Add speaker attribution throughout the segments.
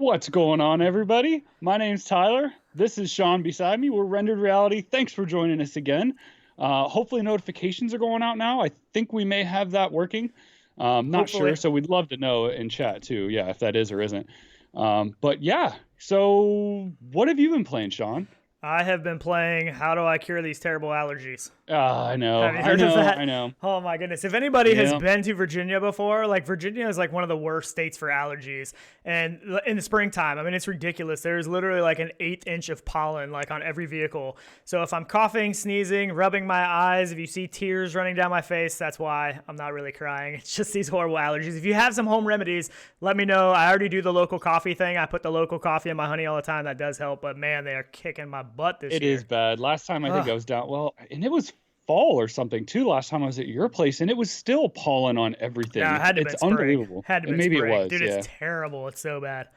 Speaker 1: What's going on, everybody? My name's Tyler. This is Sean beside me. We're Rendered Reality. Thanks for joining us again. Hopefully notifications are going out now. I think we may have that working. Not
Speaker 2: Hopefully.
Speaker 1: sure, so we'd love to know in chat too. Yeah, if that is or isn't. But yeah, so what have you been playing, Sean?
Speaker 2: I have been playing How Do I Cure These Terrible Allergies?
Speaker 1: I know,
Speaker 2: Have you
Speaker 1: I
Speaker 2: heard of
Speaker 1: know,
Speaker 2: that?
Speaker 1: I know.
Speaker 2: Oh my goodness. If anybody has
Speaker 1: Yeah,
Speaker 2: been to Virginia before, like Virginia is like one of the worst states for allergies. And in the springtime, I mean, it's ridiculous. There's literally like an 1/8 inch of pollen like on every vehicle. So if I'm coughing, sneezing, rubbing my eyes, if you see tears running down my face, that's why I'm not really crying. It's just these horrible allergies. If you have some home remedies, let me know. I already do the local coffee thing. I put the local coffee in my honey all the time. That does help. But man, they are kicking my butt this
Speaker 1: it
Speaker 2: year.
Speaker 1: is bad. Last time I think
Speaker 2: Ugh.
Speaker 1: I was down, well, and it was fall or something too last time I was at your place, and it was still pollen on everything.
Speaker 2: Yeah, it had to
Speaker 1: It's
Speaker 2: been spring.
Speaker 1: unbelievable.
Speaker 2: Had to
Speaker 1: And
Speaker 2: been
Speaker 1: maybe it
Speaker 2: spring.
Speaker 1: was,
Speaker 2: Dude, it's
Speaker 1: yeah.
Speaker 2: terrible. It's so bad.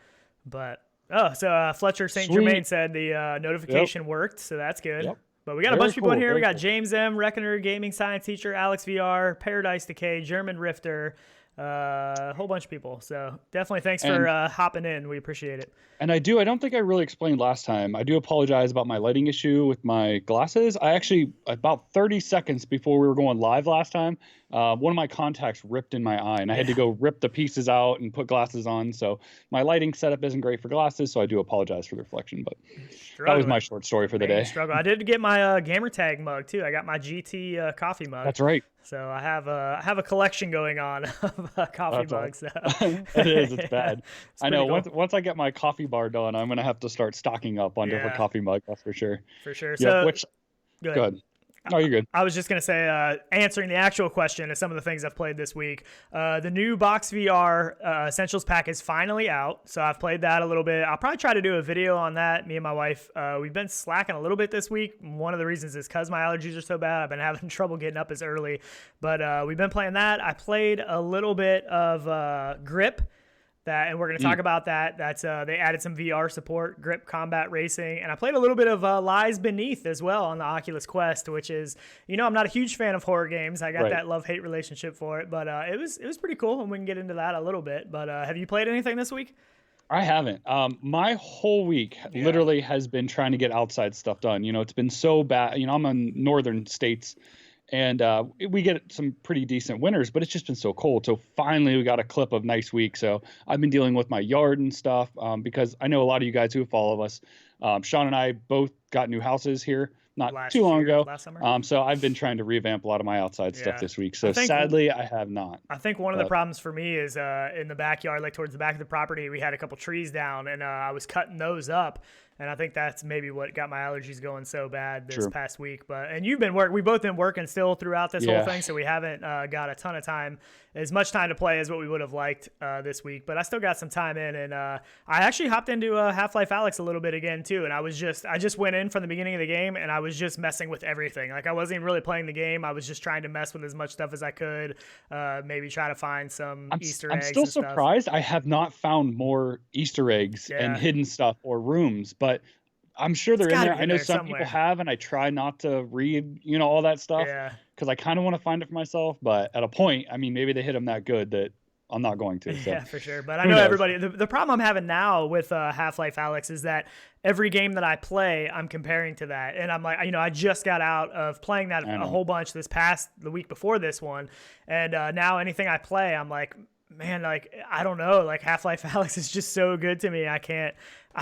Speaker 2: But Fletcher St. Germain
Speaker 1: Sweet.
Speaker 2: said the
Speaker 1: Yep.
Speaker 2: notification worked, so that's good.
Speaker 1: Yep.
Speaker 2: But we got a
Speaker 1: Very
Speaker 2: bunch of people in
Speaker 1: cool.
Speaker 2: here. We
Speaker 1: Very
Speaker 2: got
Speaker 1: cool.
Speaker 2: James M, Reckoner, Gaming Science Teacher, Alex VR, Paradise Decay, German Rifter, a whole bunch of people. So definitely thanks for
Speaker 1: And
Speaker 2: hopping in. We appreciate it.
Speaker 1: I don't think I really explained last time. I do apologize about my lighting issue with my glasses. I actually, about 30 seconds before we were going live last time, one of my contacts ripped in my eye, and I had to
Speaker 2: Yeah,
Speaker 1: go rip the pieces out and put glasses on. So my lighting setup isn't great for glasses, so I do apologize for the reflection. But that was my
Speaker 2: struggling.
Speaker 1: short story for the
Speaker 2: Man, you
Speaker 1: day.
Speaker 2: struggle. I did get my gamer tag mug too. I got my GT coffee mug.
Speaker 1: That's right.
Speaker 2: So I have a collection going on of coffee
Speaker 1: That's all.
Speaker 2: mugs. So.
Speaker 1: It is. It's bad.
Speaker 2: It's
Speaker 1: I
Speaker 2: pretty
Speaker 1: know.
Speaker 2: cool.
Speaker 1: Once I get my coffee bar done, I'm gonna have to start stocking up on different
Speaker 2: Yeah,
Speaker 1: coffee mugs. That's for sure.
Speaker 2: for sure.
Speaker 1: Yep.
Speaker 2: So
Speaker 1: Which
Speaker 2: go ahead.
Speaker 1: good. No, you're good.
Speaker 2: I was just gonna say, answering the actual question of some of the things I've played this week. The new Box VR Essentials pack is finally out, so I've played that a little bit. I'll probably try to do a video on that. Me and my wife, we've been slacking a little bit this week. One of the reasons is because my allergies are so bad. I've been having trouble getting up as early, but we've been playing that. I played a little bit of Grip. That, and we're going to talk about that. That's they added some VR support, grip combat racing, and I played a little bit of Lies Beneath as well on the Oculus Quest, which is, I'm not a huge fan of horror games. I got
Speaker 1: Right.
Speaker 2: that love-hate relationship for it, but it was pretty cool, and we can get into that a little bit. But have you played anything this week?
Speaker 1: I haven't. My whole week
Speaker 2: Yeah.
Speaker 1: literally has been trying to get outside stuff done. It's been so bad. I'm in northern states, and we get some pretty decent winters, but it's just been so cold. So finally, we got a clip of nice week. So I've been dealing with my yard and stuff because I know a lot of you guys who follow us. Sean and I both got new houses here not too long ago.
Speaker 2: Last summer.
Speaker 1: So I've been trying to revamp a lot of my outside stuff
Speaker 2: Yeah.
Speaker 1: this week.
Speaker 2: I
Speaker 1: So
Speaker 2: think
Speaker 1: sadly, I have not.
Speaker 2: I think one of the
Speaker 1: But
Speaker 2: problems for me is in the backyard, like towards the back of the property, we had a couple trees down, and I was cutting those up, and I think that's maybe what got my allergies going so bad this
Speaker 1: true.
Speaker 2: past week. But you've been working, we both been working still throughout this whole
Speaker 1: Yeah.
Speaker 2: thing, so we haven't got a ton of time, as much time to play as what we would have liked this week. But I still got some time in, and I actually hopped into Half-Life Alyx a little bit again too, and I just went in from the beginning of the game, and I was just messing with everything. Like I wasn't even really playing the game. I was just trying to mess with as much stuff as I could. Maybe try to find some Easter
Speaker 1: I'm
Speaker 2: eggs
Speaker 1: still
Speaker 2: and stuff.
Speaker 1: surprised I have not found more Easter eggs and
Speaker 2: Yeah,
Speaker 1: hidden stuff or rooms, but I'm sure
Speaker 2: it's
Speaker 1: they're in
Speaker 2: got to
Speaker 1: there.
Speaker 2: be
Speaker 1: I
Speaker 2: in
Speaker 1: know
Speaker 2: there
Speaker 1: some people
Speaker 2: somewhere.
Speaker 1: have, and I try not to read, all that stuff
Speaker 2: Yeah,
Speaker 1: because I kind of want to find it for myself. But at a point, I mean, maybe they hit them that good that I'm not going to. So
Speaker 2: yeah, for sure. But I
Speaker 1: who
Speaker 2: know
Speaker 1: knows?
Speaker 2: everybody. The problem I'm having now with Half-Life Alyx is that every game that I play, I'm comparing to that, and I'm like, I just got out of playing that
Speaker 1: I
Speaker 2: a
Speaker 1: know.
Speaker 2: whole bunch the week before this one, and now anything I play, I'm like, man, like I don't know, like Half-Life Alyx is just so good to me. I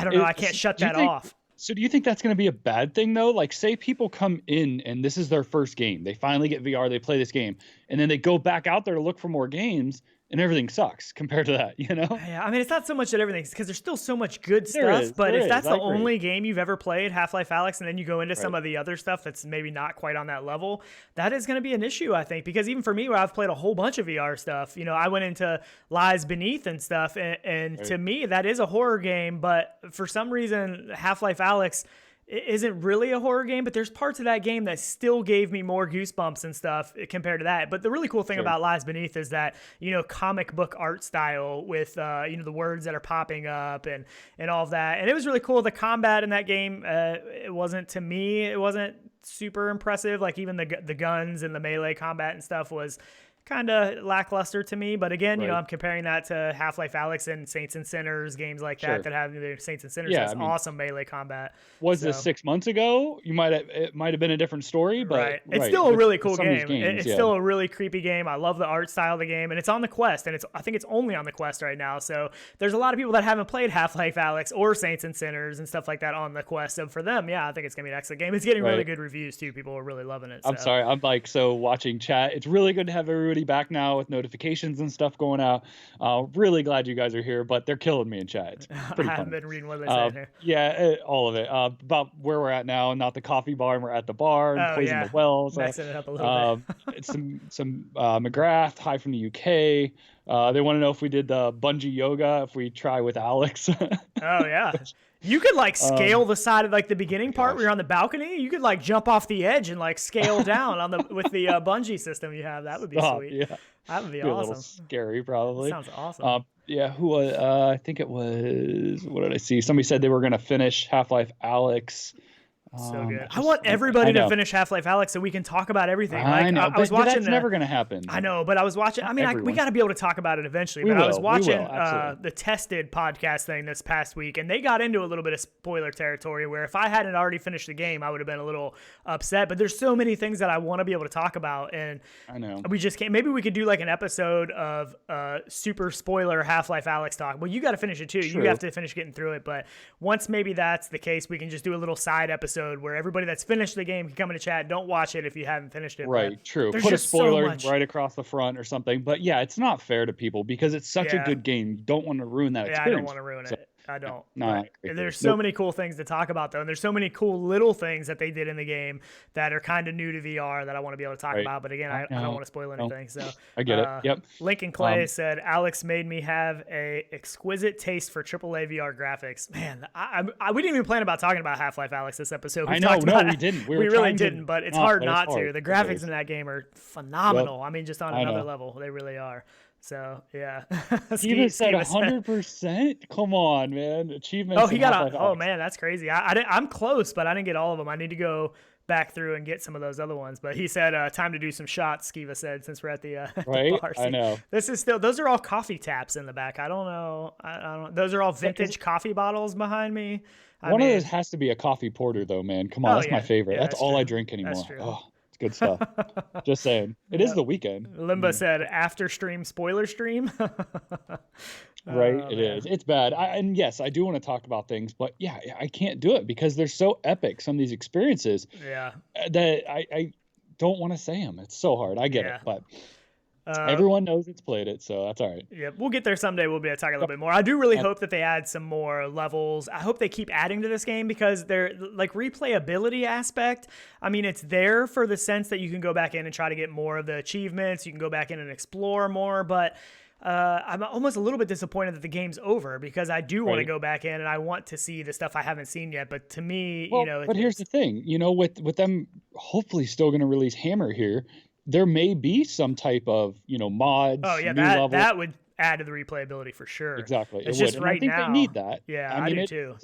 Speaker 2: don't know, I can't shut
Speaker 1: Do you
Speaker 2: that
Speaker 1: think?
Speaker 2: off.
Speaker 1: So do you think that's going to be a bad thing though? Like, say people come in and this is their first game, they finally get VR, they play this game, and then they go back out there to look for more games, and everything sucks compared to that.
Speaker 2: Yeah, I mean, it's not so much that everything's because there's still so much good
Speaker 1: There
Speaker 2: stuff.
Speaker 1: is,
Speaker 2: But
Speaker 1: there
Speaker 2: if
Speaker 1: is.
Speaker 2: that's
Speaker 1: I
Speaker 2: the
Speaker 1: agree.
Speaker 2: only game you've ever played, Half-Life Alyx, and then you go into some
Speaker 1: Right.
Speaker 2: of the other stuff that's maybe not quite on that level, that is going to be an issue, I think. Because even for me, where I've played a whole bunch of VR stuff, I went into Lies Beneath and stuff, and to
Speaker 1: Right.
Speaker 2: me, that is a horror game. But for some reason, Half-Life Alyx isn't really a horror game, but there's parts of that game that still gave me more goosebumps and stuff compared to that. But the really cool thing
Speaker 1: Sure.
Speaker 2: about Lies Beneath is that, comic book art style with, the words that are popping up and all of that. And it was really cool. The combat in that game, it wasn't super impressive. Like even the guns and the melee combat and stuff was kind of lackluster to me. But again, you know,
Speaker 1: Right.
Speaker 2: I'm comparing that to Half-Life Alyx and Saints and Sinners, games like
Speaker 1: Sure.
Speaker 2: that have their Saints and Sinners
Speaker 1: Yeah,
Speaker 2: has
Speaker 1: I mean,
Speaker 2: awesome melee combat.
Speaker 1: was
Speaker 2: So.
Speaker 1: this 6 months ago? It might have been a different story, but
Speaker 2: Right. It's still a
Speaker 1: with
Speaker 2: really cool
Speaker 1: some of these
Speaker 2: game.
Speaker 1: games,
Speaker 2: It's
Speaker 1: yeah.
Speaker 2: still a really creepy game. I love the art style of the game, and it's on the Quest, and I think it's only on the Quest right now. So there's a lot of people that haven't played Half-Life Alyx or Saints and Sinners and stuff like that on the Quest. So for them, yeah, I think it's gonna be an excellent game. It's getting really
Speaker 1: Right.
Speaker 2: good reviews too. People are really loving it.
Speaker 1: I'm
Speaker 2: so.
Speaker 1: sorry. I'm like, so watching chat. It's really good to have everybody back now with notifications and stuff going out. Really glad you guys are here, but they're killing me in chat. It's pretty
Speaker 2: I haven't
Speaker 1: funny.
Speaker 2: been reading what they say here.
Speaker 1: Yeah, all of it. About where we're at now, not the coffee bar, and we're at the bar and
Speaker 2: Oh,
Speaker 1: poison
Speaker 2: yeah.
Speaker 1: the wells.
Speaker 2: Messing it up a little bit.
Speaker 1: It's some McGrath, hi from the UK. They want to know if we did the bungee yoga, if we try with Alex.
Speaker 2: Oh yeah. You could like scale the side of like the beginning part where you're on the balcony. You could like jump off the edge and like scale down on the with the bungee system you have. That would be sweet.
Speaker 1: Yeah,
Speaker 2: That would be
Speaker 1: a little
Speaker 2: awesome.
Speaker 1: scary probably.
Speaker 2: Sounds awesome.
Speaker 1: Yeah, who was? I think it was. What did I see? Somebody said they were going to finish Half-Life Alyx.
Speaker 2: So good. I want everybody to finish Half-Life Alyx so we can talk about everything.
Speaker 1: I know,
Speaker 2: I was watching.
Speaker 1: That's never going to happen.
Speaker 2: I know, but I was watching. I mean, we got to be able to talk about it eventually.
Speaker 1: We
Speaker 2: But I was
Speaker 1: will,
Speaker 2: watching
Speaker 1: absolutely.
Speaker 2: the Tested podcast thing this past week, and they got into a little bit of spoiler territory. Where if I hadn't already finished the game, I would have been a little upset. But there's so many things that I want to be able to talk about, and
Speaker 1: I know.
Speaker 2: we just can't. Maybe we could do like an episode of super spoiler Half-Life Alyx talk. Well, you got to finish it too.
Speaker 1: True.
Speaker 2: You have to finish getting through it. But once maybe that's the case, we can just do a little side episode where everybody that's finished the game can come into chat. Don't watch it if you haven't finished it.
Speaker 1: Right, true.
Speaker 2: There's
Speaker 1: Put a
Speaker 2: just so
Speaker 1: spoiler
Speaker 2: much.
Speaker 1: right across the front or something. But yeah, it's not fair to people because it's such a
Speaker 2: Yeah.
Speaker 1: good game. You don't want to ruin that
Speaker 2: Yeah,
Speaker 1: experience.
Speaker 2: I don't want to ruin it. I don't.
Speaker 1: No, I
Speaker 2: But
Speaker 1: agree.
Speaker 2: there's so
Speaker 1: Nope.
Speaker 2: many cool things to talk about, though. And there's so many cool little things that they did in the game that are kind of new to VR that I want to be able to talk
Speaker 1: Right.
Speaker 2: about. But again, I don't want to spoil anything. So
Speaker 1: I get it. Yep.
Speaker 2: Lincoln Clay said, Alex made me have a exquisite taste for AAA VR graphics. Man, we didn't even plan about talking about Half-Life Alyx this episode.
Speaker 1: I know.
Speaker 2: talked
Speaker 1: No,
Speaker 2: about
Speaker 1: we
Speaker 2: it.
Speaker 1: didn't.
Speaker 2: We
Speaker 1: were
Speaker 2: really
Speaker 1: trying to
Speaker 2: didn't, but it's hard
Speaker 1: but
Speaker 2: not to.
Speaker 1: hard.
Speaker 2: The
Speaker 1: It
Speaker 2: graphics
Speaker 1: is.
Speaker 2: in that game are phenomenal.
Speaker 1: Yep.
Speaker 2: I mean, just on
Speaker 1: I
Speaker 2: another
Speaker 1: know.
Speaker 2: level. They really are. So, yeah.
Speaker 1: He even said
Speaker 2: Skiva
Speaker 1: 100%. Come on, man. Achievements.
Speaker 2: Oh, he
Speaker 1: in
Speaker 2: got
Speaker 1: Half-Life
Speaker 2: oh
Speaker 1: Alyx.
Speaker 2: man, that's crazy. I'm close, but I didn't get all of them. I need to go back through and get some of those other ones. But he said, time to do some shots, Skiva said, since we're at the,
Speaker 1: Right?
Speaker 2: the bar.
Speaker 1: I know.
Speaker 2: This is still, those are all coffee taps in the back. I don't know. I don't, those are all vintage coffee bottles behind me.
Speaker 1: One of those has to be a coffee porter, though, man. Come on, that's my favorite.
Speaker 2: Yeah,
Speaker 1: that's all
Speaker 2: true.
Speaker 1: I drink anymore.
Speaker 2: That's true.
Speaker 1: Oh, it's good stuff. Just saying. It is the weekend.
Speaker 2: Limba said, after stream, spoiler stream.
Speaker 1: Right,
Speaker 2: Oh,
Speaker 1: it
Speaker 2: man.
Speaker 1: is. It's bad. And yes, I do want to talk about things, but yeah, I can't do it because they're so epic. Some of these experiences
Speaker 2: Yeah.
Speaker 1: that I don't want to say them. It's so hard. I get
Speaker 2: Yeah.
Speaker 1: it, but everyone knows it's played it, so that's all right.
Speaker 2: Yeah, we'll get there someday. We'll be able to talk a little bit more. I do really hope that they add some more levels. I hope they keep adding to this game because they're like replayability aspect. I mean, it's there for the sense that you can go back in and try to get more of the achievements. You can go back in and explore more, but I'm almost a little bit disappointed that the game's over because I do want to
Speaker 1: Right.
Speaker 2: go back in and I want to see the stuff I haven't seen yet. But to me,
Speaker 1: Well,
Speaker 2: you know,
Speaker 1: but here's the thing, with them hopefully still going to release Hammer here, there may be some type of, mods,
Speaker 2: oh yeah,
Speaker 1: new levels.
Speaker 2: that would add to the replayability for sure.
Speaker 1: Exactly.
Speaker 2: It's
Speaker 1: it
Speaker 2: just
Speaker 1: would.
Speaker 2: right
Speaker 1: and I think
Speaker 2: now.
Speaker 1: they need that.
Speaker 2: Yeah,
Speaker 1: I
Speaker 2: I
Speaker 1: mean,
Speaker 2: do too.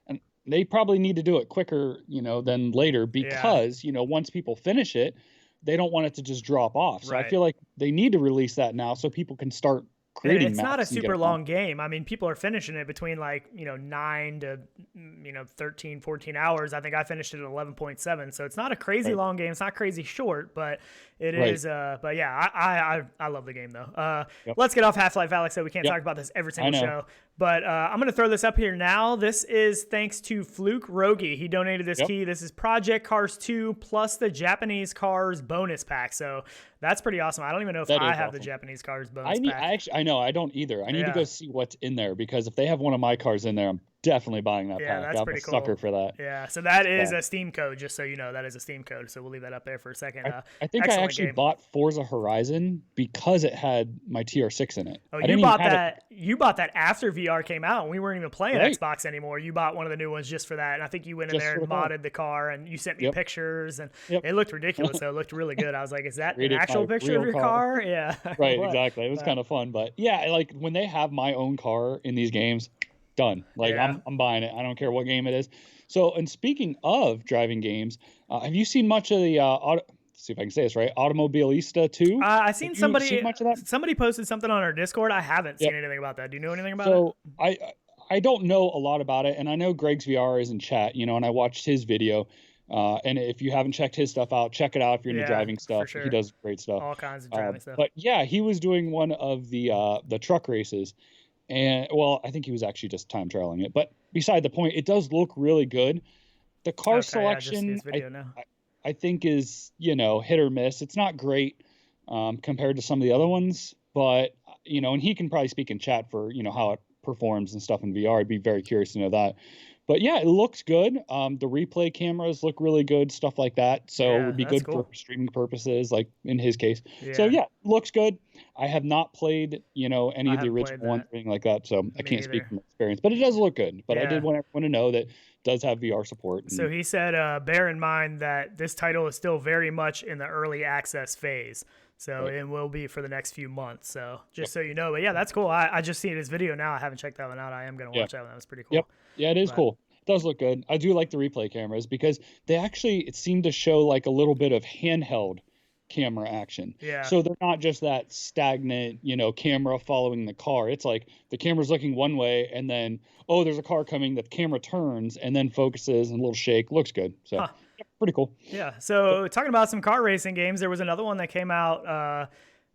Speaker 1: And they probably need to do it quicker, than later because, once people finish it, they don't want it to just drop off. So I
Speaker 2: Right.
Speaker 1: feel like they need to release that now so people can start creating
Speaker 2: It's not a
Speaker 1: maps and get
Speaker 2: super
Speaker 1: it
Speaker 2: long
Speaker 1: on.
Speaker 2: game. I mean, people are finishing it between 9 to 13, 14 hours. I think I finished it at 11.7. So it's not a crazy long game. It's not crazy short, but it is. But yeah, I love the game though. Let's get off Half-Life Alyx. So we can't talk about this every single
Speaker 1: know.
Speaker 2: show. But I'm going to throw this up here now. This is thanks to Fluke Rogi. He donated this key. This is Project Cars 2 plus the Japanese Cars bonus pack. So that's pretty awesome. I don't even know if I have the Japanese Cars bonus pack.
Speaker 1: I know, I don't either. I need to go see what's in there because if they have one of my cars in there, I'm definitely buying that pack.
Speaker 2: That's
Speaker 1: I'm
Speaker 2: pretty
Speaker 1: a sucker
Speaker 2: cool.
Speaker 1: for that.
Speaker 2: Yeah, so that is a Steam code, just so you know. That is a Steam code, so we'll leave that up there for a second.
Speaker 1: I think I
Speaker 2: excellent
Speaker 1: actually
Speaker 2: game.
Speaker 1: bought Forza Horizon because it had my TR6 in it.
Speaker 2: Oh,
Speaker 1: I
Speaker 2: you
Speaker 1: didn't
Speaker 2: bought
Speaker 1: even have
Speaker 2: that. You bought that after VR came out, and we weren't even playing
Speaker 1: Right.
Speaker 2: Xbox anymore. You bought one of the new ones just for that, and I think you went in
Speaker 1: Just
Speaker 2: there
Speaker 1: for
Speaker 2: and
Speaker 1: the car.
Speaker 2: modded the car, and you sent me
Speaker 1: Yep.
Speaker 2: pictures, and
Speaker 1: Yep.
Speaker 2: it looked ridiculous. So it looked really good. I was like, "Is that an
Speaker 1: Created
Speaker 2: actual
Speaker 1: my
Speaker 2: picture of
Speaker 1: real
Speaker 2: your
Speaker 1: car.
Speaker 2: car?" Yeah,
Speaker 1: Right,
Speaker 2: What?
Speaker 1: exactly. It was kind of fun, but yeah, like when they have my own car in these games, done. Like
Speaker 2: Yeah.
Speaker 1: I'm buying it. I don't care what game it is. So, and speaking of driving games, have you seen much of the see if I can say this right, Automobilista 2.
Speaker 2: I seen somebody
Speaker 1: much of that?
Speaker 2: somebody posted something on our Discord. I haven't seen anything about that. Do you know anything about it?
Speaker 1: So I don't know a lot about it, and I know Greg's VR is in chat, and I watched his video. And if you haven't checked his stuff out, check it out if you're into driving stuff.
Speaker 2: For sure.
Speaker 1: He does great stuff.
Speaker 2: All kinds of driving stuff.
Speaker 1: But yeah, he was doing one of the truck races. And well, I think he was actually just time trialing it. But beside the point, it does look really good. The car selection, I think is, hit or miss. It's not great compared to some of the other ones. But, and he can probably speak in chat for, how it performs and stuff in VR. I'd be very curious to know that. But yeah, it looks good. The replay cameras look really good, stuff like that. So it would be good for streaming purposes, like in his case. Yeah. So yeah, looks good. I have not played, any of the original ones, anything like that. So I can't speak from experience, but it does look good. But I did want everyone to know that it does have VR support.
Speaker 2: So he said, bear in mind that this title is still very much in the early access phase. So it will be for the next few months. So just so you know, but yeah, that's cool. I just seen his video now. I haven't checked that one out. I am going to watch that one. That was pretty cool.
Speaker 1: Yep. Yeah, it is cool. It does look good. I do like the replay cameras because it seemed to show like a little bit of handheld camera action.
Speaker 2: Yeah.
Speaker 1: So they're not just that stagnant, camera following the car. It's like the camera's looking one way and then, there's a car coming, the camera turns and then focuses and a little shake. Looks good. So pretty cool.
Speaker 2: Yeah. So talking about some car racing games, there was another one that came out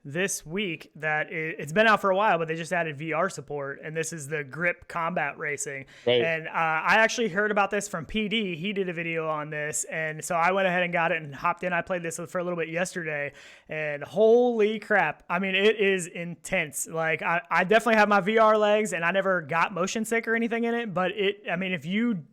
Speaker 2: this week that it's been out for a while, but they just added VR support, and this is the Grip Combat Racing.
Speaker 1: Right.
Speaker 2: And I actually heard about this from PD. He did a video on this, and so I went ahead and got it and hopped in. I played this for a little bit yesterday, and holy crap. I mean, it is intense. Like, I definitely have my VR legs, and I never got motion sick or anything in it, but if you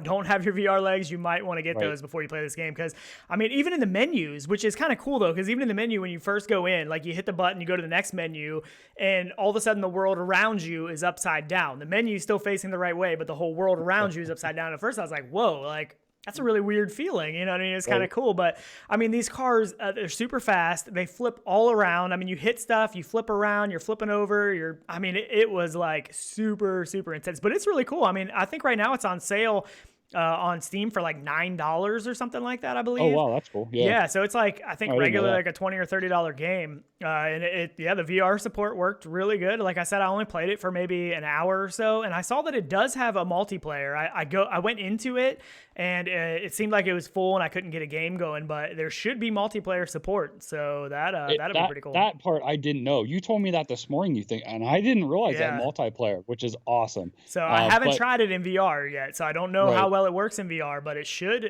Speaker 2: don't have your VR legs, you might want to get those before you play this game. Because, even in the menus, which is kind of cool, though, because even in the menu, when you first go in, like you hit the button, you go to the next menu, and all of a sudden the world around you is upside down. The menu is still facing the right way, but the whole world around you is upside down. At first, I was like, whoa, like, that's a really weird feeling. You know what I mean? It's kind of cool. But, these cars, they're super fast. They flip all around. You hit stuff, you flip around, you're flipping over. It was like super, super intense. But it's really cool. I think right now it's on sale on Steam for like $9 or something like that, I believe.
Speaker 1: Oh, wow, that's cool.
Speaker 2: Yeah, so it's like, I think regularly like a $20 or $30 game. And the VR support worked really good. Like I said, I only played it for maybe an hour or so, and I saw that it does have a multiplayer. I went into it, and it seemed like it was full, and I couldn't get a game going, but there should be multiplayer support, so that'll be pretty cool.
Speaker 1: That part I didn't know. You told me that this morning, and I didn't realize that multiplayer, which is awesome.
Speaker 2: So I haven't tried it in VR yet, so I don't know how well it works in VR, but it should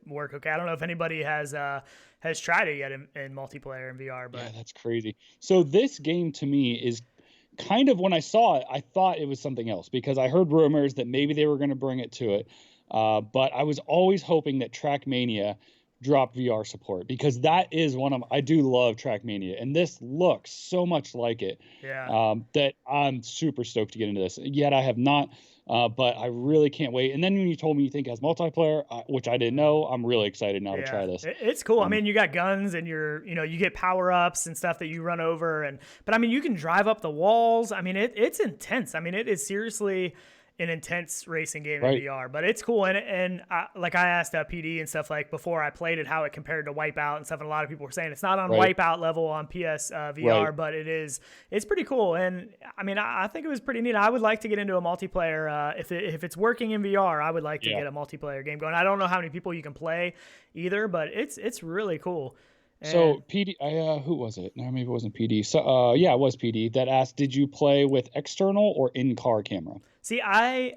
Speaker 2: work okay. I don't know if anybody has tried it yet in multiplayer in VR. But
Speaker 1: yeah, that's crazy. So this game to me is kind of, when I saw it, I thought it was something else because I heard rumors that maybe they were going to bring it to it. But I was always hoping that Trackmania dropped VR support because that is I do love Trackmania, and this looks so much like it.
Speaker 2: Yeah.
Speaker 1: That I'm super stoked to get into this. Yet I have not. But I really can't wait. And then when you told me you think it has multiplayer, which I didn't know, I'm really excited now to try this.
Speaker 2: It's cool. You got guns and you get power ups and stuff that you run over, but you can drive up the walls. It's intense. It is seriously an intense racing game in VR, but it's cool. And I asked PD and stuff like before I played it, how it compared to Wipeout and stuff. And a lot of people were saying it's not on Wipeout level on PS VR, but it's pretty cool. And I think it was pretty neat. I would like to get into a multiplayer. If it's working in VR, I would like to get a multiplayer game going. I don't know how many people you can play either, but it's really cool. And
Speaker 1: so PD, who was it? No, maybe it wasn't PD. So it was PD that asked, did you play with external or in-car camera?
Speaker 2: See, I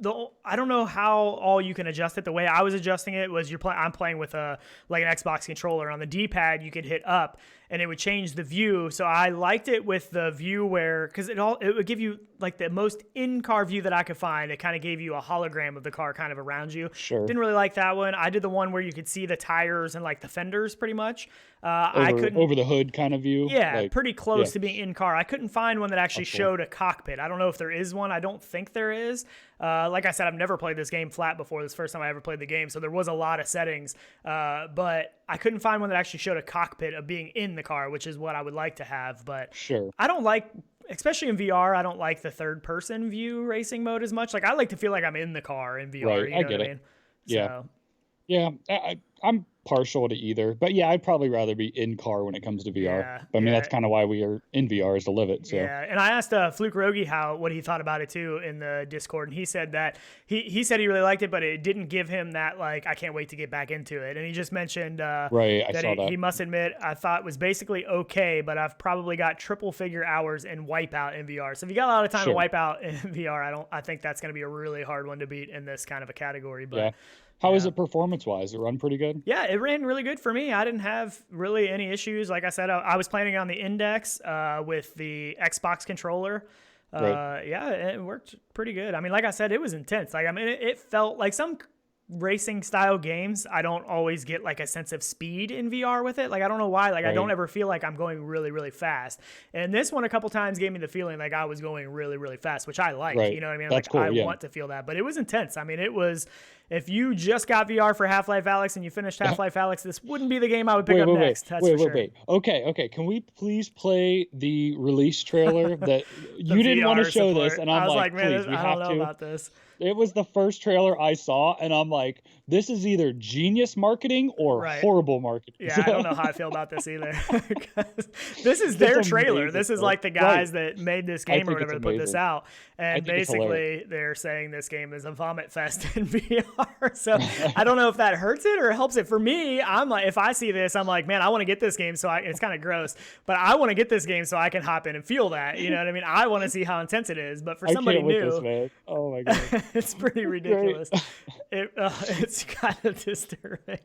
Speaker 2: don't know how all you can adjust it. The way I was adjusting it was I'm playing with an Xbox controller. On the D-pad, you could hit up, and it would change the view. So I liked it with the view because it would give you like the most in-car view that I could find. It kind of gave you a hologram of the car kind of around you.
Speaker 1: Sure.
Speaker 2: Didn't really like that one. I did the one where you could see the tires and like the fenders pretty much.
Speaker 1: I couldn't over the hood kind of view.
Speaker 2: Yeah, pretty close to being in car. I couldn't find one that actually showed a cockpit. I don't know if there is one. I don't think there is. Like I said, I've never played this game flat before. This is the first time I ever played the game, so there was a lot of settings. But I couldn't find one that actually showed a cockpit of being in the car, which is what I would like to have. But
Speaker 1: sure,
Speaker 2: I don't like, especially in VR, I don't like the third-person view racing mode as much. Like I like to feel like I'm in the car in VR.
Speaker 1: Right, I get it.
Speaker 2: Yeah.
Speaker 1: Yeah, I'm partial to either. But yeah, I'd probably rather be in car when it comes to VR.
Speaker 2: Yeah,
Speaker 1: But I mean,
Speaker 2: yeah.
Speaker 1: that's kind of why we are in VR, is to live it. So
Speaker 2: Yeah, and I asked Fluke Rogi what he thought about it too in the Discord, and he said that he said he really liked it, but it didn't give him that like I can't wait to get back into it. And he just mentioned
Speaker 1: right, I saw that.
Speaker 2: He must admit I thought it was basically okay, but I've probably got triple figure hours in Wipeout in VR. So if you got a lot of time to wipe out in VR, I think that's going to be a really hard one to beat in this kind of a category. But
Speaker 1: yeah. How is it performance-wise? It run pretty good?
Speaker 2: Yeah, it ran really good for me. I didn't have really any issues. Like I said, I was playing on the Index with the Xbox controller.
Speaker 1: Right.
Speaker 2: Yeah, it worked pretty good. I mean, like I said, it was intense. Like, I mean, it felt like some racing style games, I don't always get like a sense of speed in VR with it. Like, I don't know why. Like, I don't ever feel like I'm going really, really fast. And this one a couple times gave me the feeling like I was going really, really fast, which I like. You know what I mean?
Speaker 1: That's
Speaker 2: like,
Speaker 1: cool,
Speaker 2: I want to feel that. But it was intense. I mean, it was. If you just got VR for Half-Life Alyx and you finished Half-Life Alyx, this wouldn't be the game I would pick up next. That's for sure.
Speaker 1: Okay. Can we please play the release trailer that you didn't want to show
Speaker 2: support.
Speaker 1: this? And I'm like,
Speaker 2: man,
Speaker 1: please, we
Speaker 2: I
Speaker 1: have
Speaker 2: don't
Speaker 1: to.
Speaker 2: know about this.
Speaker 1: It was the first trailer I saw, and I'm like, this is either genius marketing or horrible marketing.
Speaker 2: Yeah, I don't know how I feel about this either. This is their trailer.
Speaker 1: Amazing,
Speaker 2: this is like the guys that made this game or whatever that put this out. And basically, they're saying this game is a vomit fest in VR. So I don't know if that hurts it or helps it. For me, I'm like, if I see this, I'm like, man, I want to get this game. So it's kind of gross, but I want to get this game so I can hop in and feel that. You know what I mean? I want to see how intense it is. But for somebody new,
Speaker 1: this, man. Oh my god.
Speaker 2: It's pretty ridiculous. It's kind of disturbing.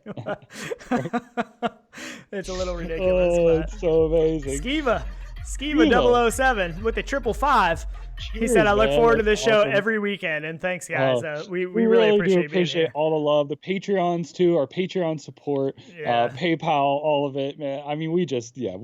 Speaker 2: It's a little ridiculous.
Speaker 1: Oh, it's so amazing.
Speaker 2: Skiva 007 with the 555. He said, I look forward to this show every weekend. And thanks, guys. We really appreciate
Speaker 1: all the love. The Patreons, too, our Patreon support, PayPal, all of it, man. I mean, we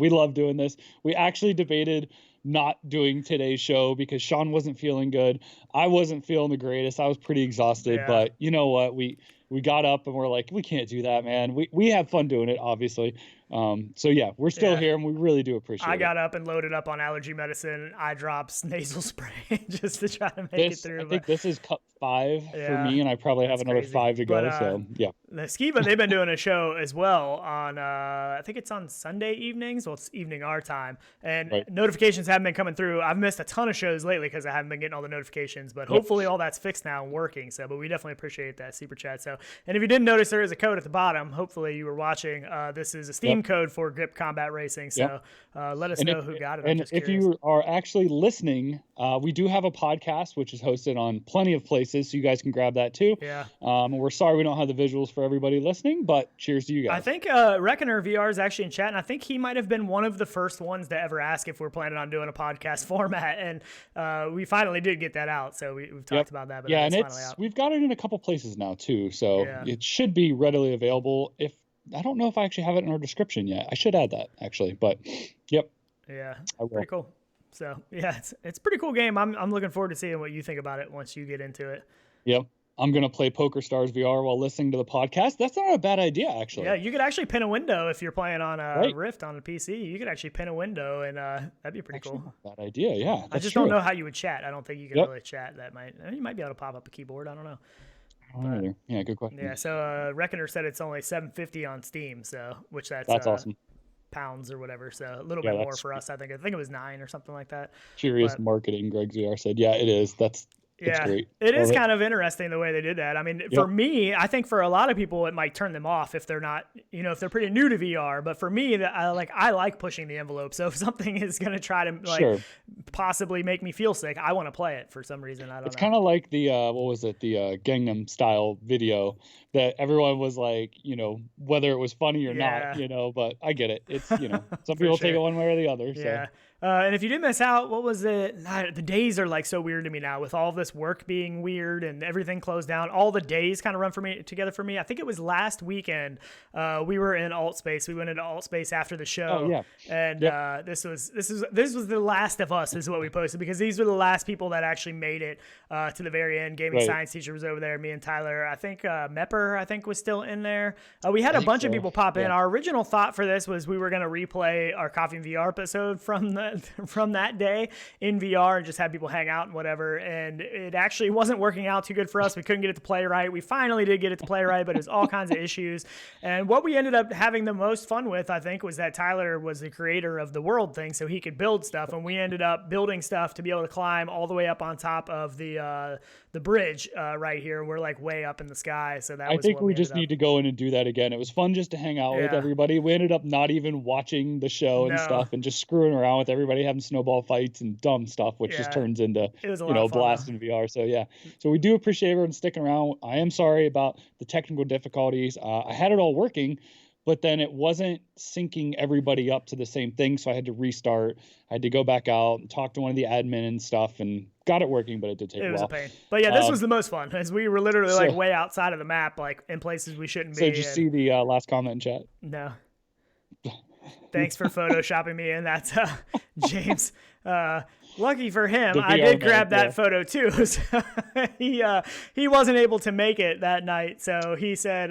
Speaker 1: love doing this. We actually debated not doing today's show because Sean wasn't feeling good. I wasn't feeling the greatest. I was pretty exhausted, but you know what? We got up and we're like, we can't do that, man. We have fun doing it, obviously. So yeah, we're still here and we really do appreciate it.
Speaker 2: I got up and loaded up on allergy medicine, eye drops, nasal spray just to try to make it through.
Speaker 1: I think this is cup 5 for me, and I probably have another 5 to go. So yeah.
Speaker 2: The Skiva, they've been doing a show as well on I think it's on Sunday evenings. Well, it's evening our time, and notifications haven't been coming through. I've missed a ton of shows lately because I haven't been getting all the notifications, but hopefully all that's fixed now and working. So, but we definitely appreciate that super chat. So, and if you didn't notice, there is a code at the bottom. Hopefully you were watching. This is a Steam code for Grip Combat Racing. So let us know who got it.
Speaker 1: And if you are actually listening, we do have a podcast which is hosted on plenty of places, so you guys can grab that too.
Speaker 2: Yeah.
Speaker 1: We're sorry we don't have the visuals for everybody listening, but cheers to you guys.
Speaker 2: I think RenderedRealityvr is actually in chat, and I think he might have been one of the first ones to ever ask if we're planning on doing a podcast format, and we finally did get that out. So we've talked about that. But
Speaker 1: yeah, and
Speaker 2: out.
Speaker 1: We've got it in a couple places now too, so it should be readily available. I don't know if I actually have it in our description yet. I should add that actually, but yep.
Speaker 2: Yeah, pretty cool. So yeah, it's a pretty cool game. I'm looking forward to seeing what you think about it once you get into it.
Speaker 1: Yep. I'm going to play PokerStars VR while listening to the podcast. That's not a bad idea, actually.
Speaker 2: Yeah, you could actually pin a window if you're playing on a Rift on a PC. You could actually pin a window, and that'd be pretty cool.
Speaker 1: Bad idea, yeah.
Speaker 2: I just don't know how you would chat. I don't think you can really chat. You might be able to pop up a keyboard. I don't know.
Speaker 1: Yeah, good question.
Speaker 2: Yeah, so Reckoner said it's only $7.50 on Steam, so that's
Speaker 1: awesome.
Speaker 2: Pounds or whatever, so a little bit more for us. I think it was $9 or something like that.
Speaker 1: Curious marketing, Greg ZR said. Yeah, it is. It's great.
Speaker 2: It is kind of interesting the way they did that. I mean, for me, I think for a lot of people, it might turn them off if they're not, if they're pretty new to VR. But for me, I like pushing the envelope. So if something is going to try to possibly make me feel sick, I want to play it for some reason. I don't know. It's
Speaker 1: kind of like the the Gangnam Style video that everyone was like, whether it was funny or not, but I get it. It's, some people take it one way or the other.
Speaker 2: Yeah. And if you did miss out, what was it? The days are like so weird to me now with all this work being weird and everything closed down. All the days kind of run together for me. I think it was last weekend. We were in alt space. We went into alt space after the show.
Speaker 1: Oh, yeah.
Speaker 2: And this was the last of us is what we posted because these were the last people that actually made it to the very end. Gaming science teacher was over there. Me and Tyler. I think Mepper was still in there. We had a bunch of people pop in. Our original thought for this was we were going to replay our Coffee and VR episode from from that day in VR and just had people hang out and whatever. And it actually wasn't working out too good for us. We couldn't get it to play right. We finally did get it to play right, but it was all kinds of issues. And what we ended up having the most fun with, I think, was that Tyler was the creator of the world thing, so he could build stuff. And we ended up building stuff to be able to climb all the way up on top of the bridge right here. We're like way up in the sky. So that
Speaker 1: I
Speaker 2: was
Speaker 1: think
Speaker 2: what
Speaker 1: we just need to go in and do that again. It was fun just to hang out with everybody. We ended up not even watching the show and stuff and just screwing around with everybody, having snowball fights and dumb stuff, which just turns into, blast in VR. So yeah, so we do appreciate everyone sticking around. I am sorry about the technical difficulties. I had it all working, but then it wasn't syncing everybody up to the same thing. So I had to restart. I had to go back out and talk to one of the admin and stuff and got it working, but it did take a while.
Speaker 2: It was a pain. But yeah, this was the most fun, as we were literally like way outside of the map, like in places we shouldn't be.
Speaker 1: So did you see the last comment in chat?
Speaker 2: No. Thanks for photoshopping me in. That's James. Lucky for him, I did grab that photo too. So he wasn't able to make it that night, so he said